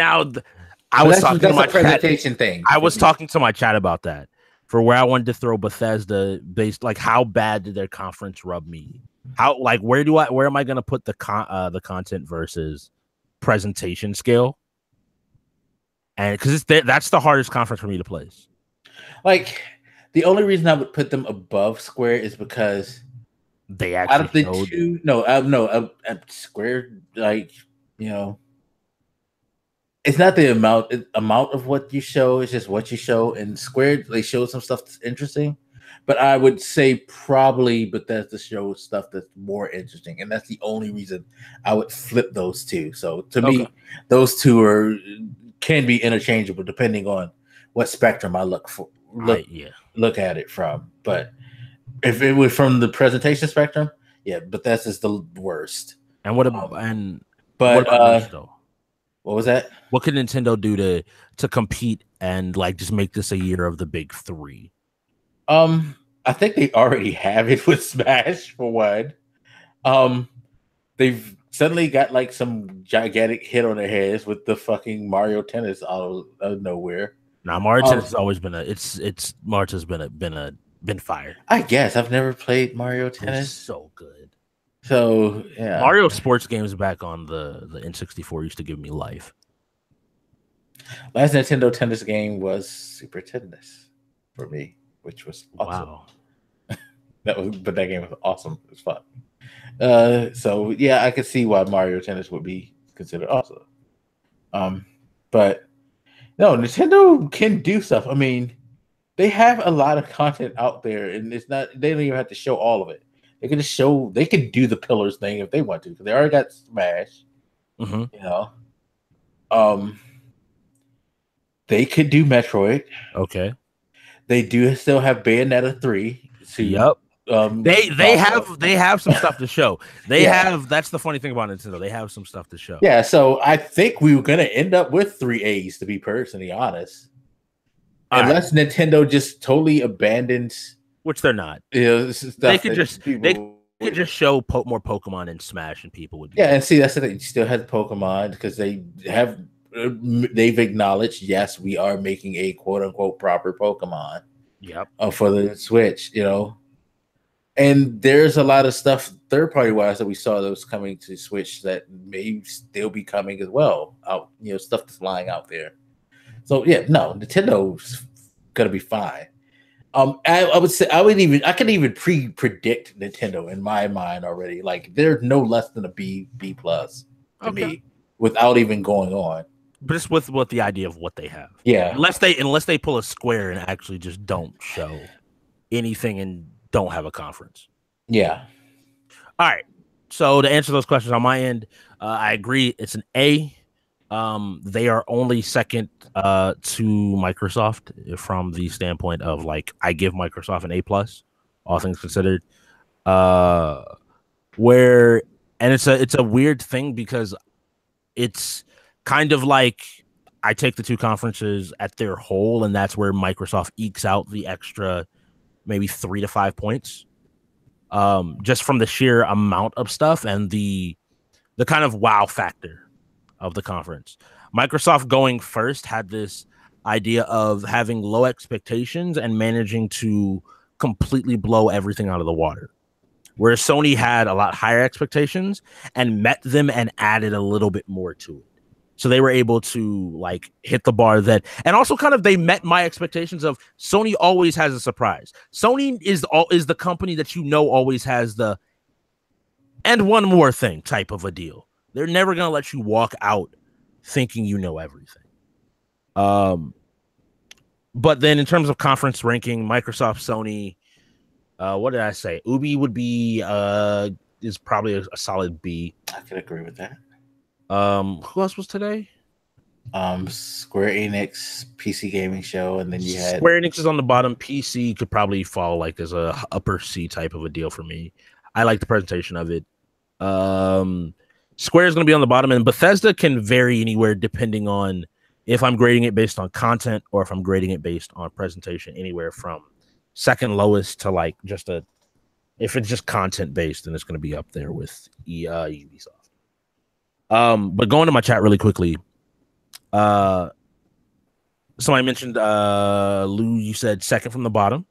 I was talking to my presentation thing. I was talking to my chat about that for where I wanted to throw Bethesda based, like how bad did their conference rub me? How where am I going to put the content versus presentation scale? And because that's the hardest conference for me to place. Like the only reason I would put them above Square is because they actually out of the two, Square, it's not the amount of what you show, it's just what you show. And Square, they show some stuff that's interesting, but I would say probably Bethesda shows stuff that's more interesting, and that's the only reason I would flip those two. So to me, those two can be interchangeable depending on what spectrum I look at it from. But if it was from the presentation spectrum, Bethesda's the worst. And what about what was that? What could Nintendo do to compete and just make this a year of the big three? I think they already have it with Smash for one. They've suddenly got some gigantic hit on their heads with the fucking Mario Tennis out of nowhere. Now Mario Tennis has always been Mario's been fire. I guess I've never played Mario Tennis. It's so good. So yeah, Mario sports games back on the N64 used to give me life. Last Nintendo tennis game was Super Tennis for me, which was awesome. Wow. But that game was awesome. It was fun. So yeah, I could see why Mario Tennis would be considered awesome. But no, Nintendo can do stuff. I mean, they have a lot of content out there, and they don't even have to show all of it. They can just show. They can do the Pillars thing if they want to, because they already got Smash. They could do Metroid. Okay. They do still have Bayonetta 3. Yep. They have some stuff to show. That's the funny thing about Nintendo. They have some stuff to show. Yeah, so I think we were gonna end up with 3 A's, to be personally honest. Unless Nintendo just totally abandons, which they're not. They could just show more Pokemon and Smash, and people would. And see, that's the thing. You still have Pokemon because they've acknowledged, yes, we are making a quote unquote proper Pokemon. Yep. For the Switch, and there's a lot of stuff third party wise that we saw those coming to Switch that may still be coming as well. Out, stuff that's lying out there. So Nintendo's gonna be fine. I would say I can even predict Nintendo in my mind already. Like they're no less than a B plus to me without even going on. But just with the idea of what they have. Yeah. Unless they pull a Square and actually just don't show anything and don't have a conference. Yeah. All right. So to answer those questions on my end, I agree. It's an A. They are only second to Microsoft from the standpoint of I give Microsoft an A plus, all things considered. It's a weird thing because it's kind of I take the two conferences at their whole, and that's where Microsoft ekes out the extra maybe 3 to 5 points, just from the sheer amount of stuff and the kind of wow factor of the conference. Microsoft going first had this idea of having low expectations and managing to completely blow everything out of the water, whereas Sony had a lot higher expectations and met them and added a little bit more to it. So they were able to like hit the bar that, and also kind of they met my expectations of Sony always has a surprise. Sony is the company that always has the and one more thing type of a deal. They're never gonna let you walk out thinking you know everything. But then in terms of conference ranking, Microsoft, Sony, what did I say? Ubi would be is probably a solid B. I could agree with that. Who else was today? Square-Enix PC gaming show, and then you had Square-Enix is on the bottom. PC could probably fall like as a upper C type of a deal for me. I like the presentation of it. Square is going to be on the bottom, and Bethesda can vary anywhere depending on if I'm grading it based on content or if I'm grading it based on presentation. Anywhere from second lowest to like if it's just content based, then it's going to be up there with Ubisoft. But going to my chat really quickly. Somebody mentioned Lou, you said second from the bottom.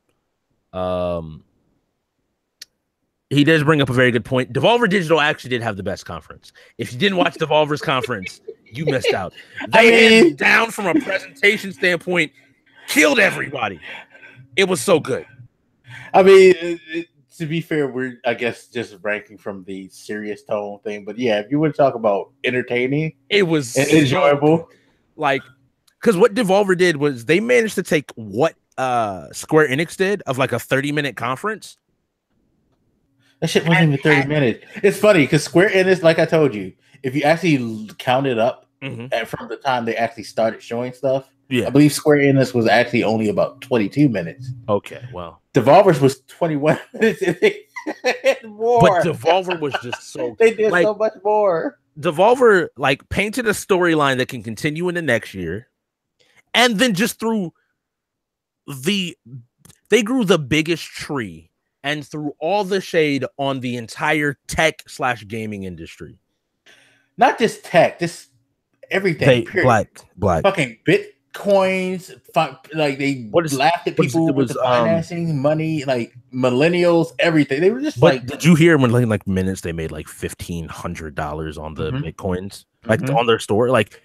He does bring up a very good point. Devolver Digital actually did have the best conference. If you didn't watch Devolver's conference, you missed out. They down from a presentation standpoint, killed everybody. It was so good. I mean, to be fair, we're, I guess, just ranking from the serious tone thing. But yeah, if you would talk about entertaining, it was enjoyable. Like, because what Devolver did was they managed to take what Square-Enix did of like a 30-minute conference. That shit wasn't even 30 minutes. It's funny because Square-Enix, like I told you, if you actually count it up from the time they actually started showing stuff, I believe Square-Enix was actually only about 22 minutes. Okay, well. Devolver's was 21 minutes and more. But Devolver was just so... They did so much more. Devolver like painted a storyline that can continue into next year. And then just through they grew the biggest tree and threw all the shade on the entire tech/gaming industry. Not just tech, just everything. Black. Fucking Bitcoins. Like they laughed at people with the financing, money, like millennials, everything. They were just like. Did you hear when like minutes they made like $1,500 on the Bitcoins, like on their store? Like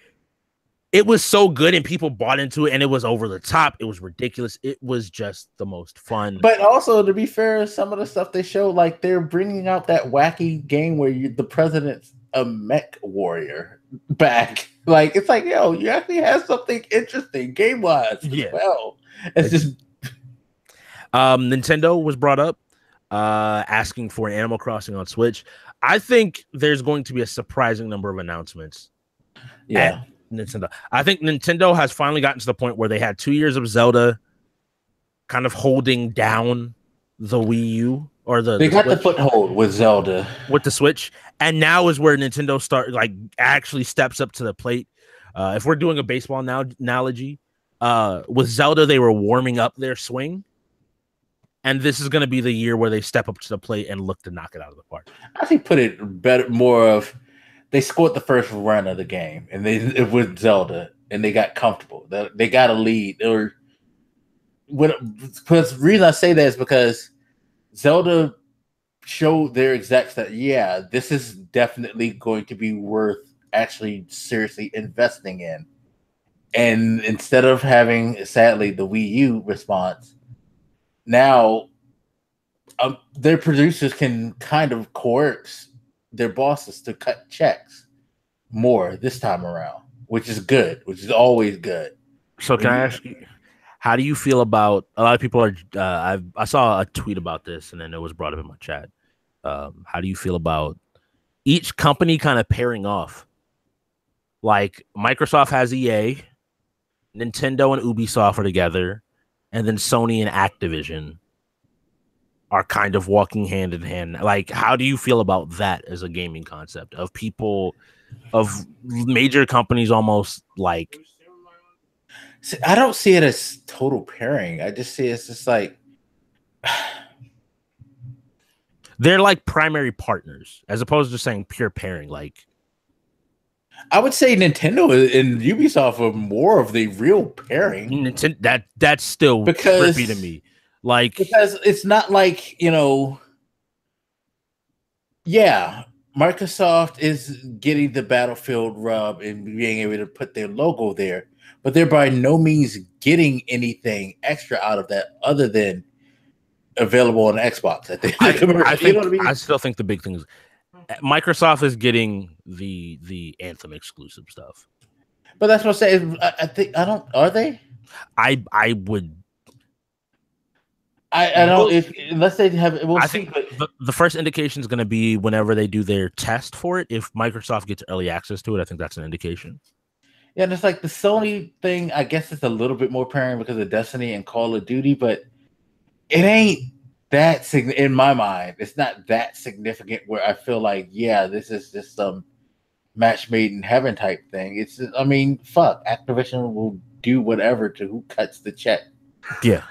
it was so good and people bought into it and it was over the top. It was ridiculous. It was just the most fun. But also, to be fair, some of the stuff they showed, like they're bringing out that wacky game where the president's a mech warrior back. Like it's like, yo, you actually have something interesting game wise as well. It's just Nintendo was brought up asking for an Animal Crossing on Switch. I think there's going to be a surprising number of announcements. Yeah. Nintendo. I think Nintendo has finally gotten to the point where they had 2 years of Zelda kind of holding down the Wii U or they got the foothold with Zelda with the Switch, and now is where Nintendo actually steps up to the plate. If we're doing a baseball analogy, with Zelda they were warming up their swing, and this is going to be the year where they step up to the plate and look to knock it out of the park. I think put it better, more of they scored the first run of the game, and it was Zelda, and they got comfortable. They got a lead. The reason I say that is because Zelda showed their execs that, this is definitely going to be worth actually seriously investing in. And instead of having, sadly, the Wii U response, now their producers can kind of coerce their bosses to cut checks more this time around, which is good, which is always good. So can I ask you, how do you feel about, a lot of people are, I saw a tweet about this and then it was brought up in my chat. How do you feel about each company kind of pairing off? Like Microsoft has EA, Nintendo and Ubisoft are together, and then Sony and Activision are kind of walking hand in hand. Like, how do you feel about that as a gaming concept of people, of major companies almost like? See, I don't see it as total pairing. I just see it's just like they're like primary partners as opposed to saying pure pairing. Like, I would say Nintendo and Ubisoft are more of the real pairing. That's still trippy to me. Like, because it's not like, Microsoft is getting the Battlefield rub and being able to put their logo there, but they're by no means getting anything extra out of that other than available on Xbox. I still think the big thing is Microsoft is getting the Anthem exclusive stuff. But that's what I'm saying. I think I don't. Are they? I would. I don't. Unless they have. I think the first indication is going to be whenever they do their test for it. If Microsoft gets early access to it, I think that's an indication. Yeah, and it's like the Sony thing. I guess it's a little bit more apparent because of Destiny and Call of Duty, but it ain't that in my mind. It's not that significant where I feel like, yeah, this is just some match made in heaven type thing. It's, I mean, fuck, Activision will do whatever to who cuts the check. Yeah.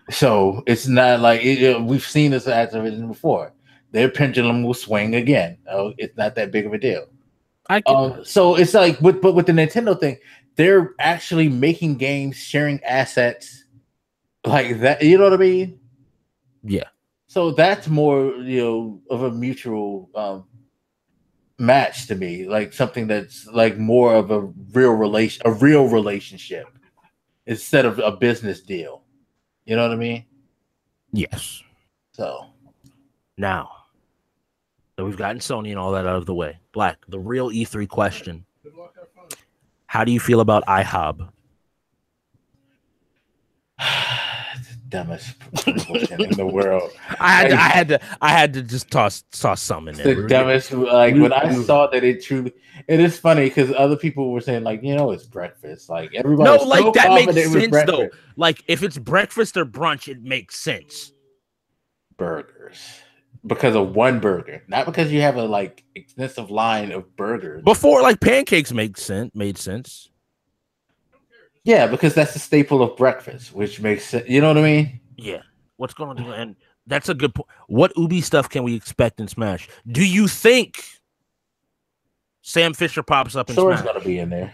So it's not like we've seen this Activision before. Their pendulum will swing again. It's not that big of a deal. So it's like, but with the Nintendo thing, they're actually making games, sharing assets like that. You know what I mean? Yeah. So that's more, of a mutual match to me, like something that's like more of a real relationship instead of a business deal. You know what I mean? Yes. So now that we've gotten Sony and all that out of the way, Black, the real E3 question: how do you feel about IHOB? Dumbest promotion in the world. I had to just toss some in there. The dumbest. Like when I saw that it is funny because other people were saying like, it's breakfast. Like everybody. No, like that makes sense though. Like if it's breakfast or brunch, it makes sense. Burgers, because of one burger, not because you have a extensive line of burgers. Before, like pancakes made sense. Yeah, because that's the staple of breakfast, which makes sense. You know what I mean? Yeah. What's going on? And that's a good point. What Ubi stuff can we expect in Smash? Do you think Sam Fisher pops up in Sora's Smash? Going to be in there.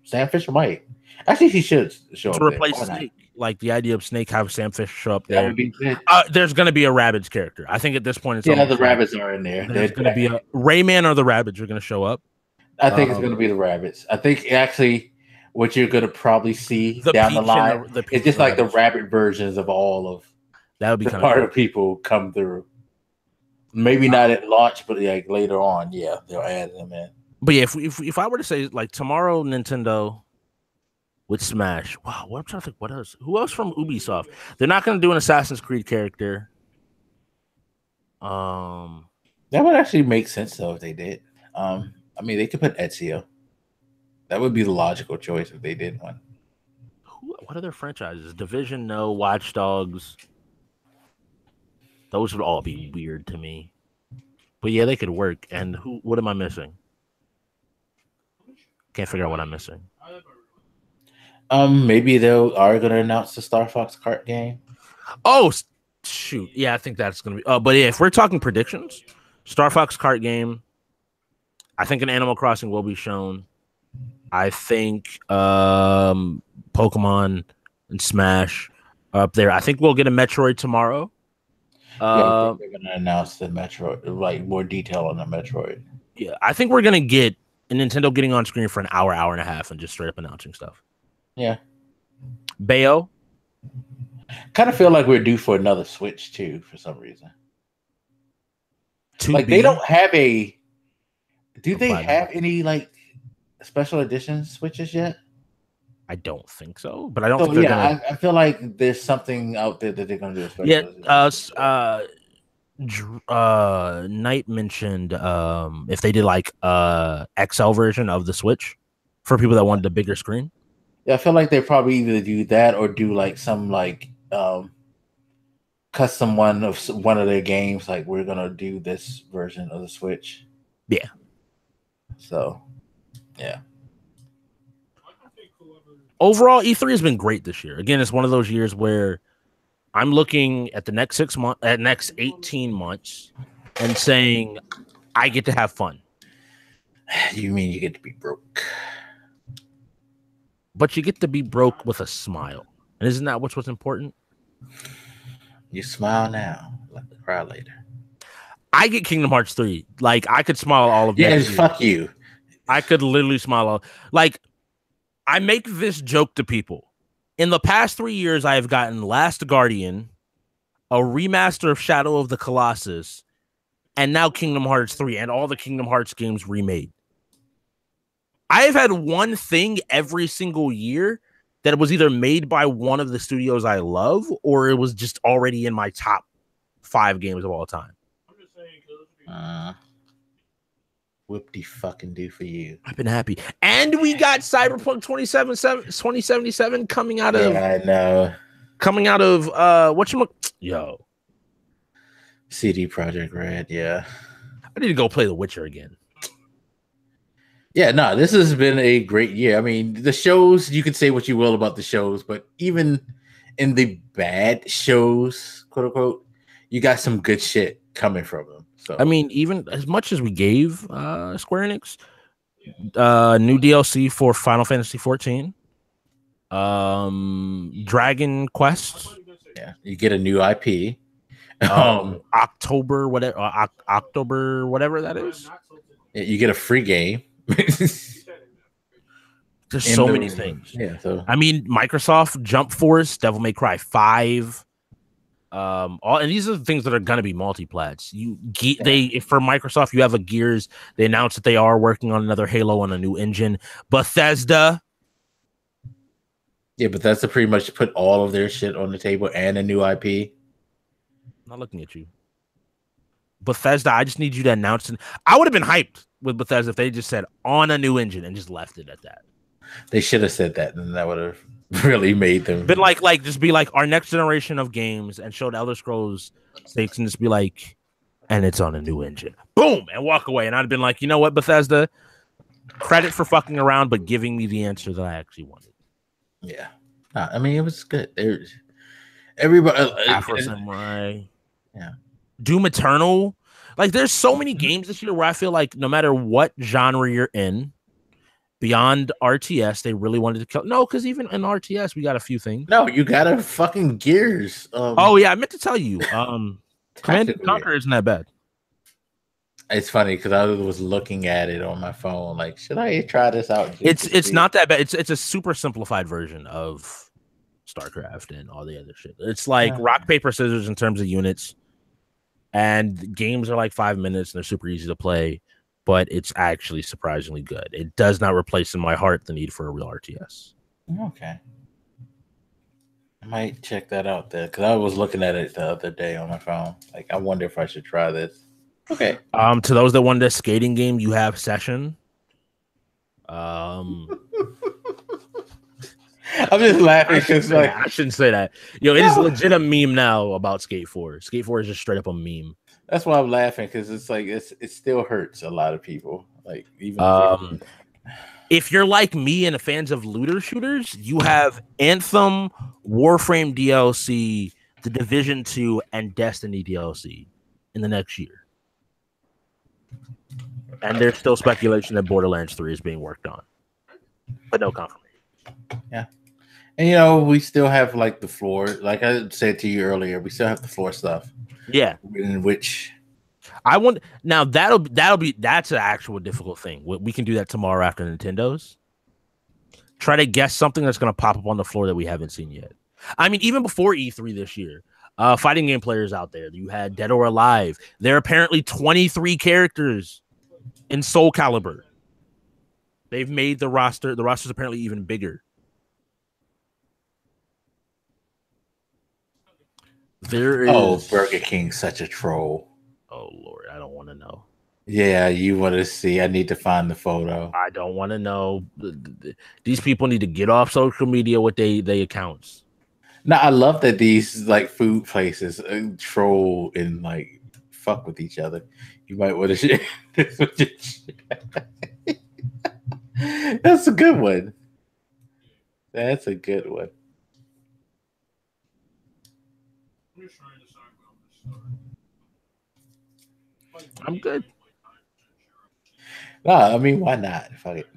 Sam Fisher might. Actually, he should show up to replace Snake. Like the idea of Snake have Sam Fisher show up there. That would be good. There's going to be a Rabbids character. I think at this point, it's the Rabbids are in there. There's going to be a Rayman or the Rabbids are going to show up. I think it's going to be the Rabbids. I think actually what you're going to probably see down the line is just like the Rabbit versions of all of that would be the part of people come through. Maybe not at launch, but like later on, yeah, they'll add them in. But yeah, if I were to say like tomorrow, Nintendo with Smash. Wow, what I'm trying to think. What else? Who else from Ubisoft? They're not going to do an Assassin's Creed character. That would actually make sense though if they did. I mean, they could put Ezio. That would be the logical choice if they did one. What other franchises? Division, no. Watch Dogs. Those would all be weird to me. But yeah, they could work. And what am I missing? Can't figure out what I'm missing. Maybe they are going to announce the Star Fox kart game. Oh, shoot. Yeah, I think that's going to be. But yeah, if we're talking predictions, Star Fox kart game. I think an Animal Crossing will be shown. I think Pokemon and Smash are up there. I think we'll get a Metroid tomorrow. I think they're going to announce the Metroid, like more detail on the Metroid. Yeah, I think we're going to get a Nintendo getting on screen for an hour and a half and just straight up announcing stuff. Yeah. Bayo? Kind of feel like we're due for another Switch too, for some reason. They don't have a... Do they have any special edition Switches yet? I don't think so, but I don't think they're gonna... I feel like there's something out there that they're gonna do a special edition. Knight mentioned if they did XL version of the Switch for people that wanted a bigger screen. Yeah, I feel like they probably either do that or do some custom one of their games. Like we're gonna do this version of the Switch. Yeah. So, yeah. Overall, E3 has been great this year. Again, it's one of those years where I'm looking at the next 6 months, at next 18 months, and saying I get to have fun. You mean you get to be broke? But you get to be broke with a smile, and isn't that what's important? You smile now, let the cry later. I get Kingdom Hearts 3. Like, I could smile all of next year. Fuck you. I could literally smile all. Like, I make this joke to people. In the past 3 years, I have gotten Last Guardian, a remaster of Shadow of the Colossus, and now Kingdom Hearts 3, and all the Kingdom Hearts games remade. I have had one thing every single year that was either made by one of the studios I love, or it was just already in my top 5 games of all time. Whoop-de-fucking-do for you. I've been happy. And we got Cyberpunk 2077 coming out of... Yeah, I know. Coming out of... Yo. CD Projekt Red, yeah. I need to go play The Witcher again. Yeah, no, this has been a great year. I mean, the shows, you could say what you will about the shows, but even in the bad shows, quote unquote, you got some good shit coming from them. So I mean, even as much as we gave Square-Enix new DLC for Final Fantasy 14, Dragon Quest. Yeah, you get a new IP. October, whatever that is. Yeah, you get a free game. There's so many things. Yeah, so I mean, Microsoft, Jump Force, Devil May Cry 5. And these are the things that are going to be multi-plats. For Microsoft, you have a Gears. They announced that they are working on another Halo on a new engine. Bethesda. Yeah, Bethesda pretty much put all of their shit on the table and a new IP. I'm not looking at you. Bethesda, I just need you to announce it. I would have been hyped with Bethesda if they just said on a new engine and just left it at that. They should have said that, and that would have really made them. But just be like our next generation of games and show the Elder Scrolls 6 and just be like, and it's on a new engine. Boom! And walk away. And I'd have been like, you know what, Bethesda? Credit for fucking around, but giving me the answer that I actually wanted. Yeah. I mean, it was good. Everybody. Afro Samurai. Yeah. Doom Eternal. Like, there's so many games this year where I feel like no matter what genre you're in, beyond RTS, they really wanted to kill. No, because even in RTS, we got a few things. No, you got a fucking Gears. Oh, yeah, I meant to tell you. Command & Conquer isn't that bad. It's funny because I was looking at it on my phone. Like, should I try this out? It's not that bad. It's a super simplified version of StarCraft and all the other shit. It's like rock, paper, scissors in terms of units. And games are like 5 minutes and they're super easy to play, but it's actually surprisingly good. It does not replace in my heart the need for a real RTS. Okay. I might check that out there because I was looking at it the other day on my phone. Like, I wonder if I should try this. Okay. To those that wanted a skating game, you have Session. I'm just laughing because I shouldn't say that. It is legit a meme now about Skate 4. Skate 4 is just straight up a meme. That's why I'm laughing because it's like it still hurts a lot of people. Like even if you're like me and fans of looter shooters, you have Anthem, Warframe DLC, The Division 2, and Destiny DLC in the next year. And there's still speculation that Borderlands 3 is being worked on, but no confirmation. Yeah. And we still have like the floor, like I said to you earlier, we still have the floor stuff. Yeah. In which I want now that's an actual difficult thing. We can do that tomorrow after Nintendo's. Try to guess something that's going to pop up on the floor that we haven't seen yet. I mean, even before E3 this year, fighting game players out there, you had Dead or Alive. There are apparently 23 characters in Soul Calibur. They've made the roster. The roster's apparently even bigger. There is Burger King's such a troll. Oh Lord, I don't want to know. Yeah, you want to see. I need to find the photo. I don't want to know. These people need to get off social media with they accounts. No, I love that these like food places troll and like fuck with each other. You might want to share this with your shit. That's a good one. That's a good one. I'm good. No, I mean, why not? Fuck it.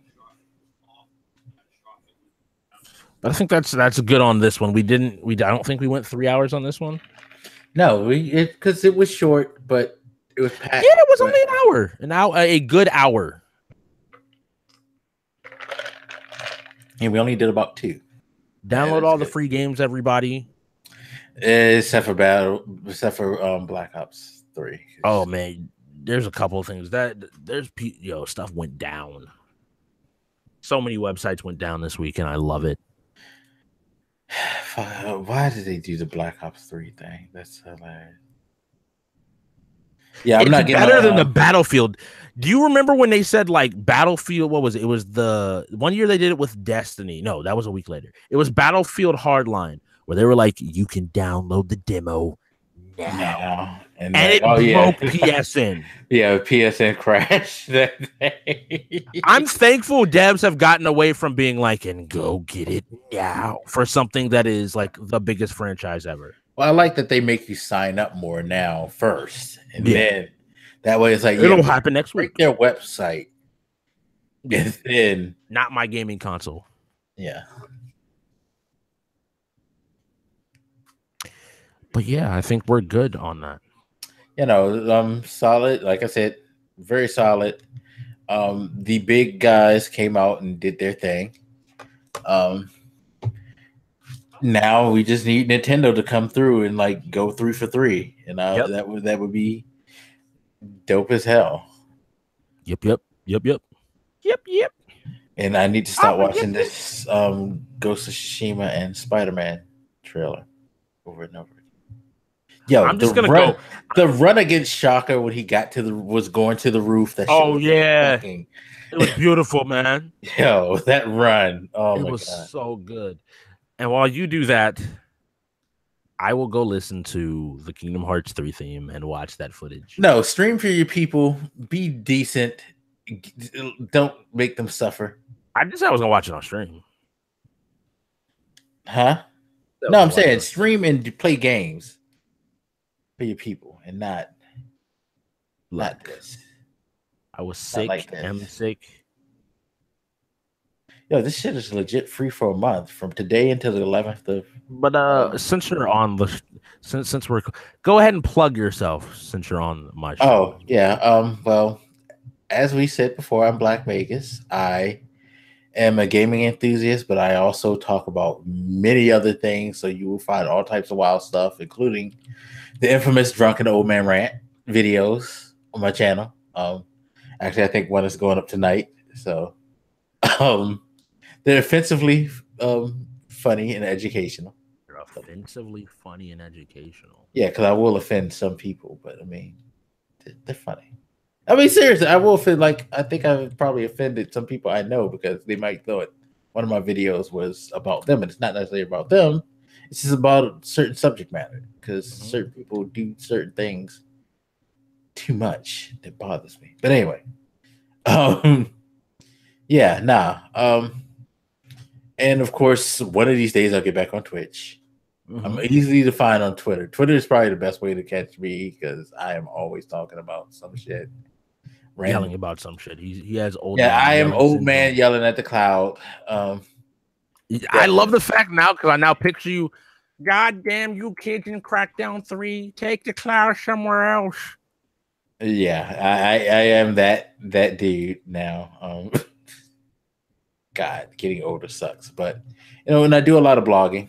I think that's good on this one. I don't think we went 3 hours on this one. No, because it was short, but It was packed. Yeah, it was only an hour, a good hour. And we only did about 2. Download all the free games, everybody. Except for Black Ops 3. Oh man, there's a couple of things stuff went down. So many websites went down this week, and I love it. Why did they do the Black Ops 3 thing? That's hilarious. Yeah, it's better than the Battlefield. Do you remember when they said like Battlefield? What was it? It was the one year they did it with Destiny. No, that was a week later. It was Battlefield Hardline, where they were like, you can download the demo now. And it broke PSN. Yeah, PSN crashed that day. I'm thankful devs have gotten away from being like, and go get it now for something that is like the biggest franchise ever. Well, I like that they make you sign up more now first, and then that way it's like it'll happen next week. Their website, and then not my gaming console. Yeah, but yeah, I think we're good on that. Solid. Like I said, very solid. The big guys came out and did their thing. Now we just need Nintendo to come through and like go 3 for 3, and that would be dope as hell. Yep. And I need to start watching this Ghost of Tsushima and Spider-Man trailer over and over. Yo, I'm just gonna go the run against Shaka when he was going to the roof. That it was beautiful, man. Yo, that run. It was so good. And while you do that, I will go listen to the Kingdom Hearts 3 theme and watch that footage. No, stream for your people. Be decent. Don't make them suffer. I just said I was going to watch it on stream. Huh? No, I'm saying stream and play games for your people and not this. I was sick. I'm sick. Yo, this shit is legit free for a month from today until the 11th of. But since you're on the, since we're, go ahead and plug yourself since you're on my show. Oh yeah. Well, as we said before, I'm Black Vegas. I am a gaming enthusiast, but I also talk about many other things. So you will find all types of wild stuff, including the infamous Drunken Old Man Rant videos on my channel. Actually, I think one is going up tonight. So, they're offensively funny and educational. They're offensively funny and educational. Yeah, because I will offend some people, but I mean, they're funny. I mean, seriously, I will offend. Like, I think I've probably offended some people I know because they might thought one of my videos was about them, and it's not necessarily about them. It's just about certain subject matter because certain people do certain things too much that bothers me. But anyway, and of course, one of these days I'll get back on Twitch. I'm easily to find on Twitter. Twitter is probably the best way to catch me because I am always talking about some shit. Yelling about some shit. He has old. Yeah, I am old man yelling at the cloud. I love the fact now because I now picture you. God damn you kids in Crackdown 3. Take the cloud somewhere else. Yeah, I am that dude now. God, getting older sucks. But and I do a lot of blogging.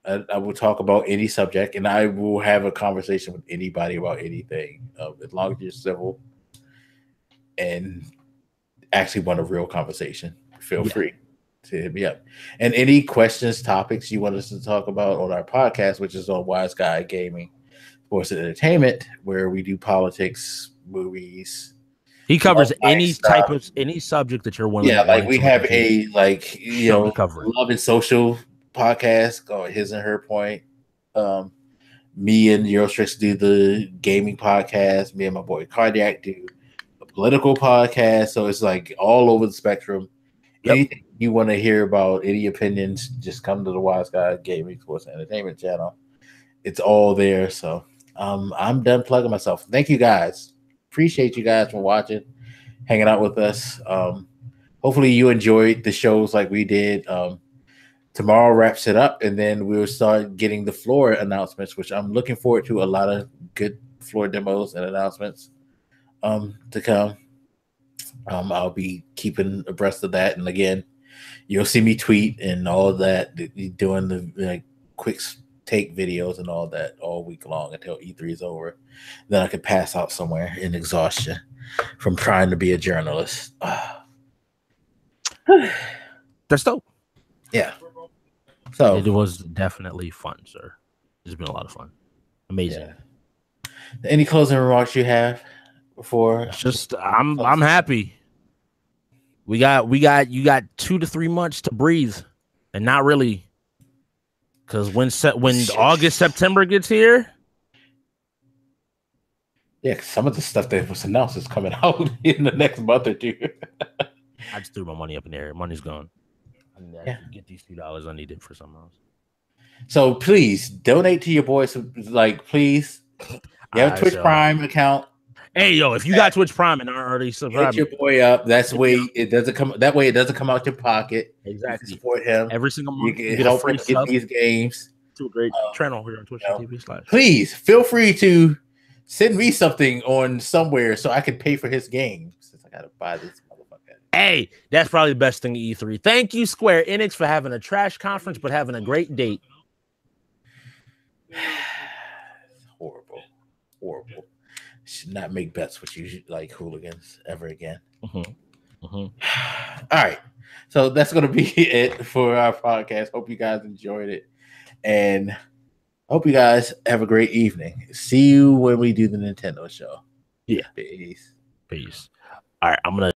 I will talk about any subject, and I will have a conversation with anybody about anything, as long as you're civil and actually want a real conversation. Feel free to hit me up. And any questions, topics you want us to talk about on our podcast, which is on WiseGuy Gaming, Sports and Entertainment, where we do politics, movies. He covers any type of any subject that you're willing. Yeah, like we have a love and social podcast called His and Her Point. Me and Joysticks do the gaming podcast. Me and my boy Cardiac do a political podcast. So it's like all over the spectrum. Anything you want to hear about, any opinions, just come to the WiseGuy Gaming Sports and Entertainment channel. It's all there. So I'm done plugging myself. Thank you guys. Appreciate you guys for watching, hanging out with us. Hopefully you enjoyed the shows like we did. Tomorrow wraps it up, and then we'll start getting the floor announcements, which I'm looking forward to. A lot of good floor demos and announcements to come. I'll be keeping abreast of that, and again, you'll see me tweet and all of that, doing the quick take videos and all that all week long until E3 is over. Then I could pass out somewhere in exhaustion from trying to be a journalist. That's dope. Yeah. So it was definitely fun, sir. It's been a lot of fun. Amazing. Yeah. Any closing remarks you have before? It's just I'm happy. You got 2 to 3 months to breathe, and not really, because when August, September gets here. Yeah, some of the stuff that was announced is coming out in the next month or two. I just threw my money up in the air. Money's gone. I have to get these $2 I needed for something else. So please donate to your boys. Like, please, you have a Twitch Prime account. Hey, yo, if you got Twitch Prime and aren't already subscribed, hit your boy up. That's the way it doesn't come. That way it doesn't come out your pocket. Exactly. You support him every single month. You can help him get these games to a great channel here on Twitch.tv/. Please feel free to send me something on somewhere so I can pay for his game, since I gotta buy this motherfucker. Hey, that's probably the best thing at E3. Thank you, Square-Enix, for having a trash conference, but having a great date. Horrible. Should not make bets with you like hooligans ever again. All right. So that's going to be it for our podcast. Hope you guys enjoyed it. And hope you guys have a great evening. See you when we do the Nintendo show. Yeah. Peace. All right. I'm going to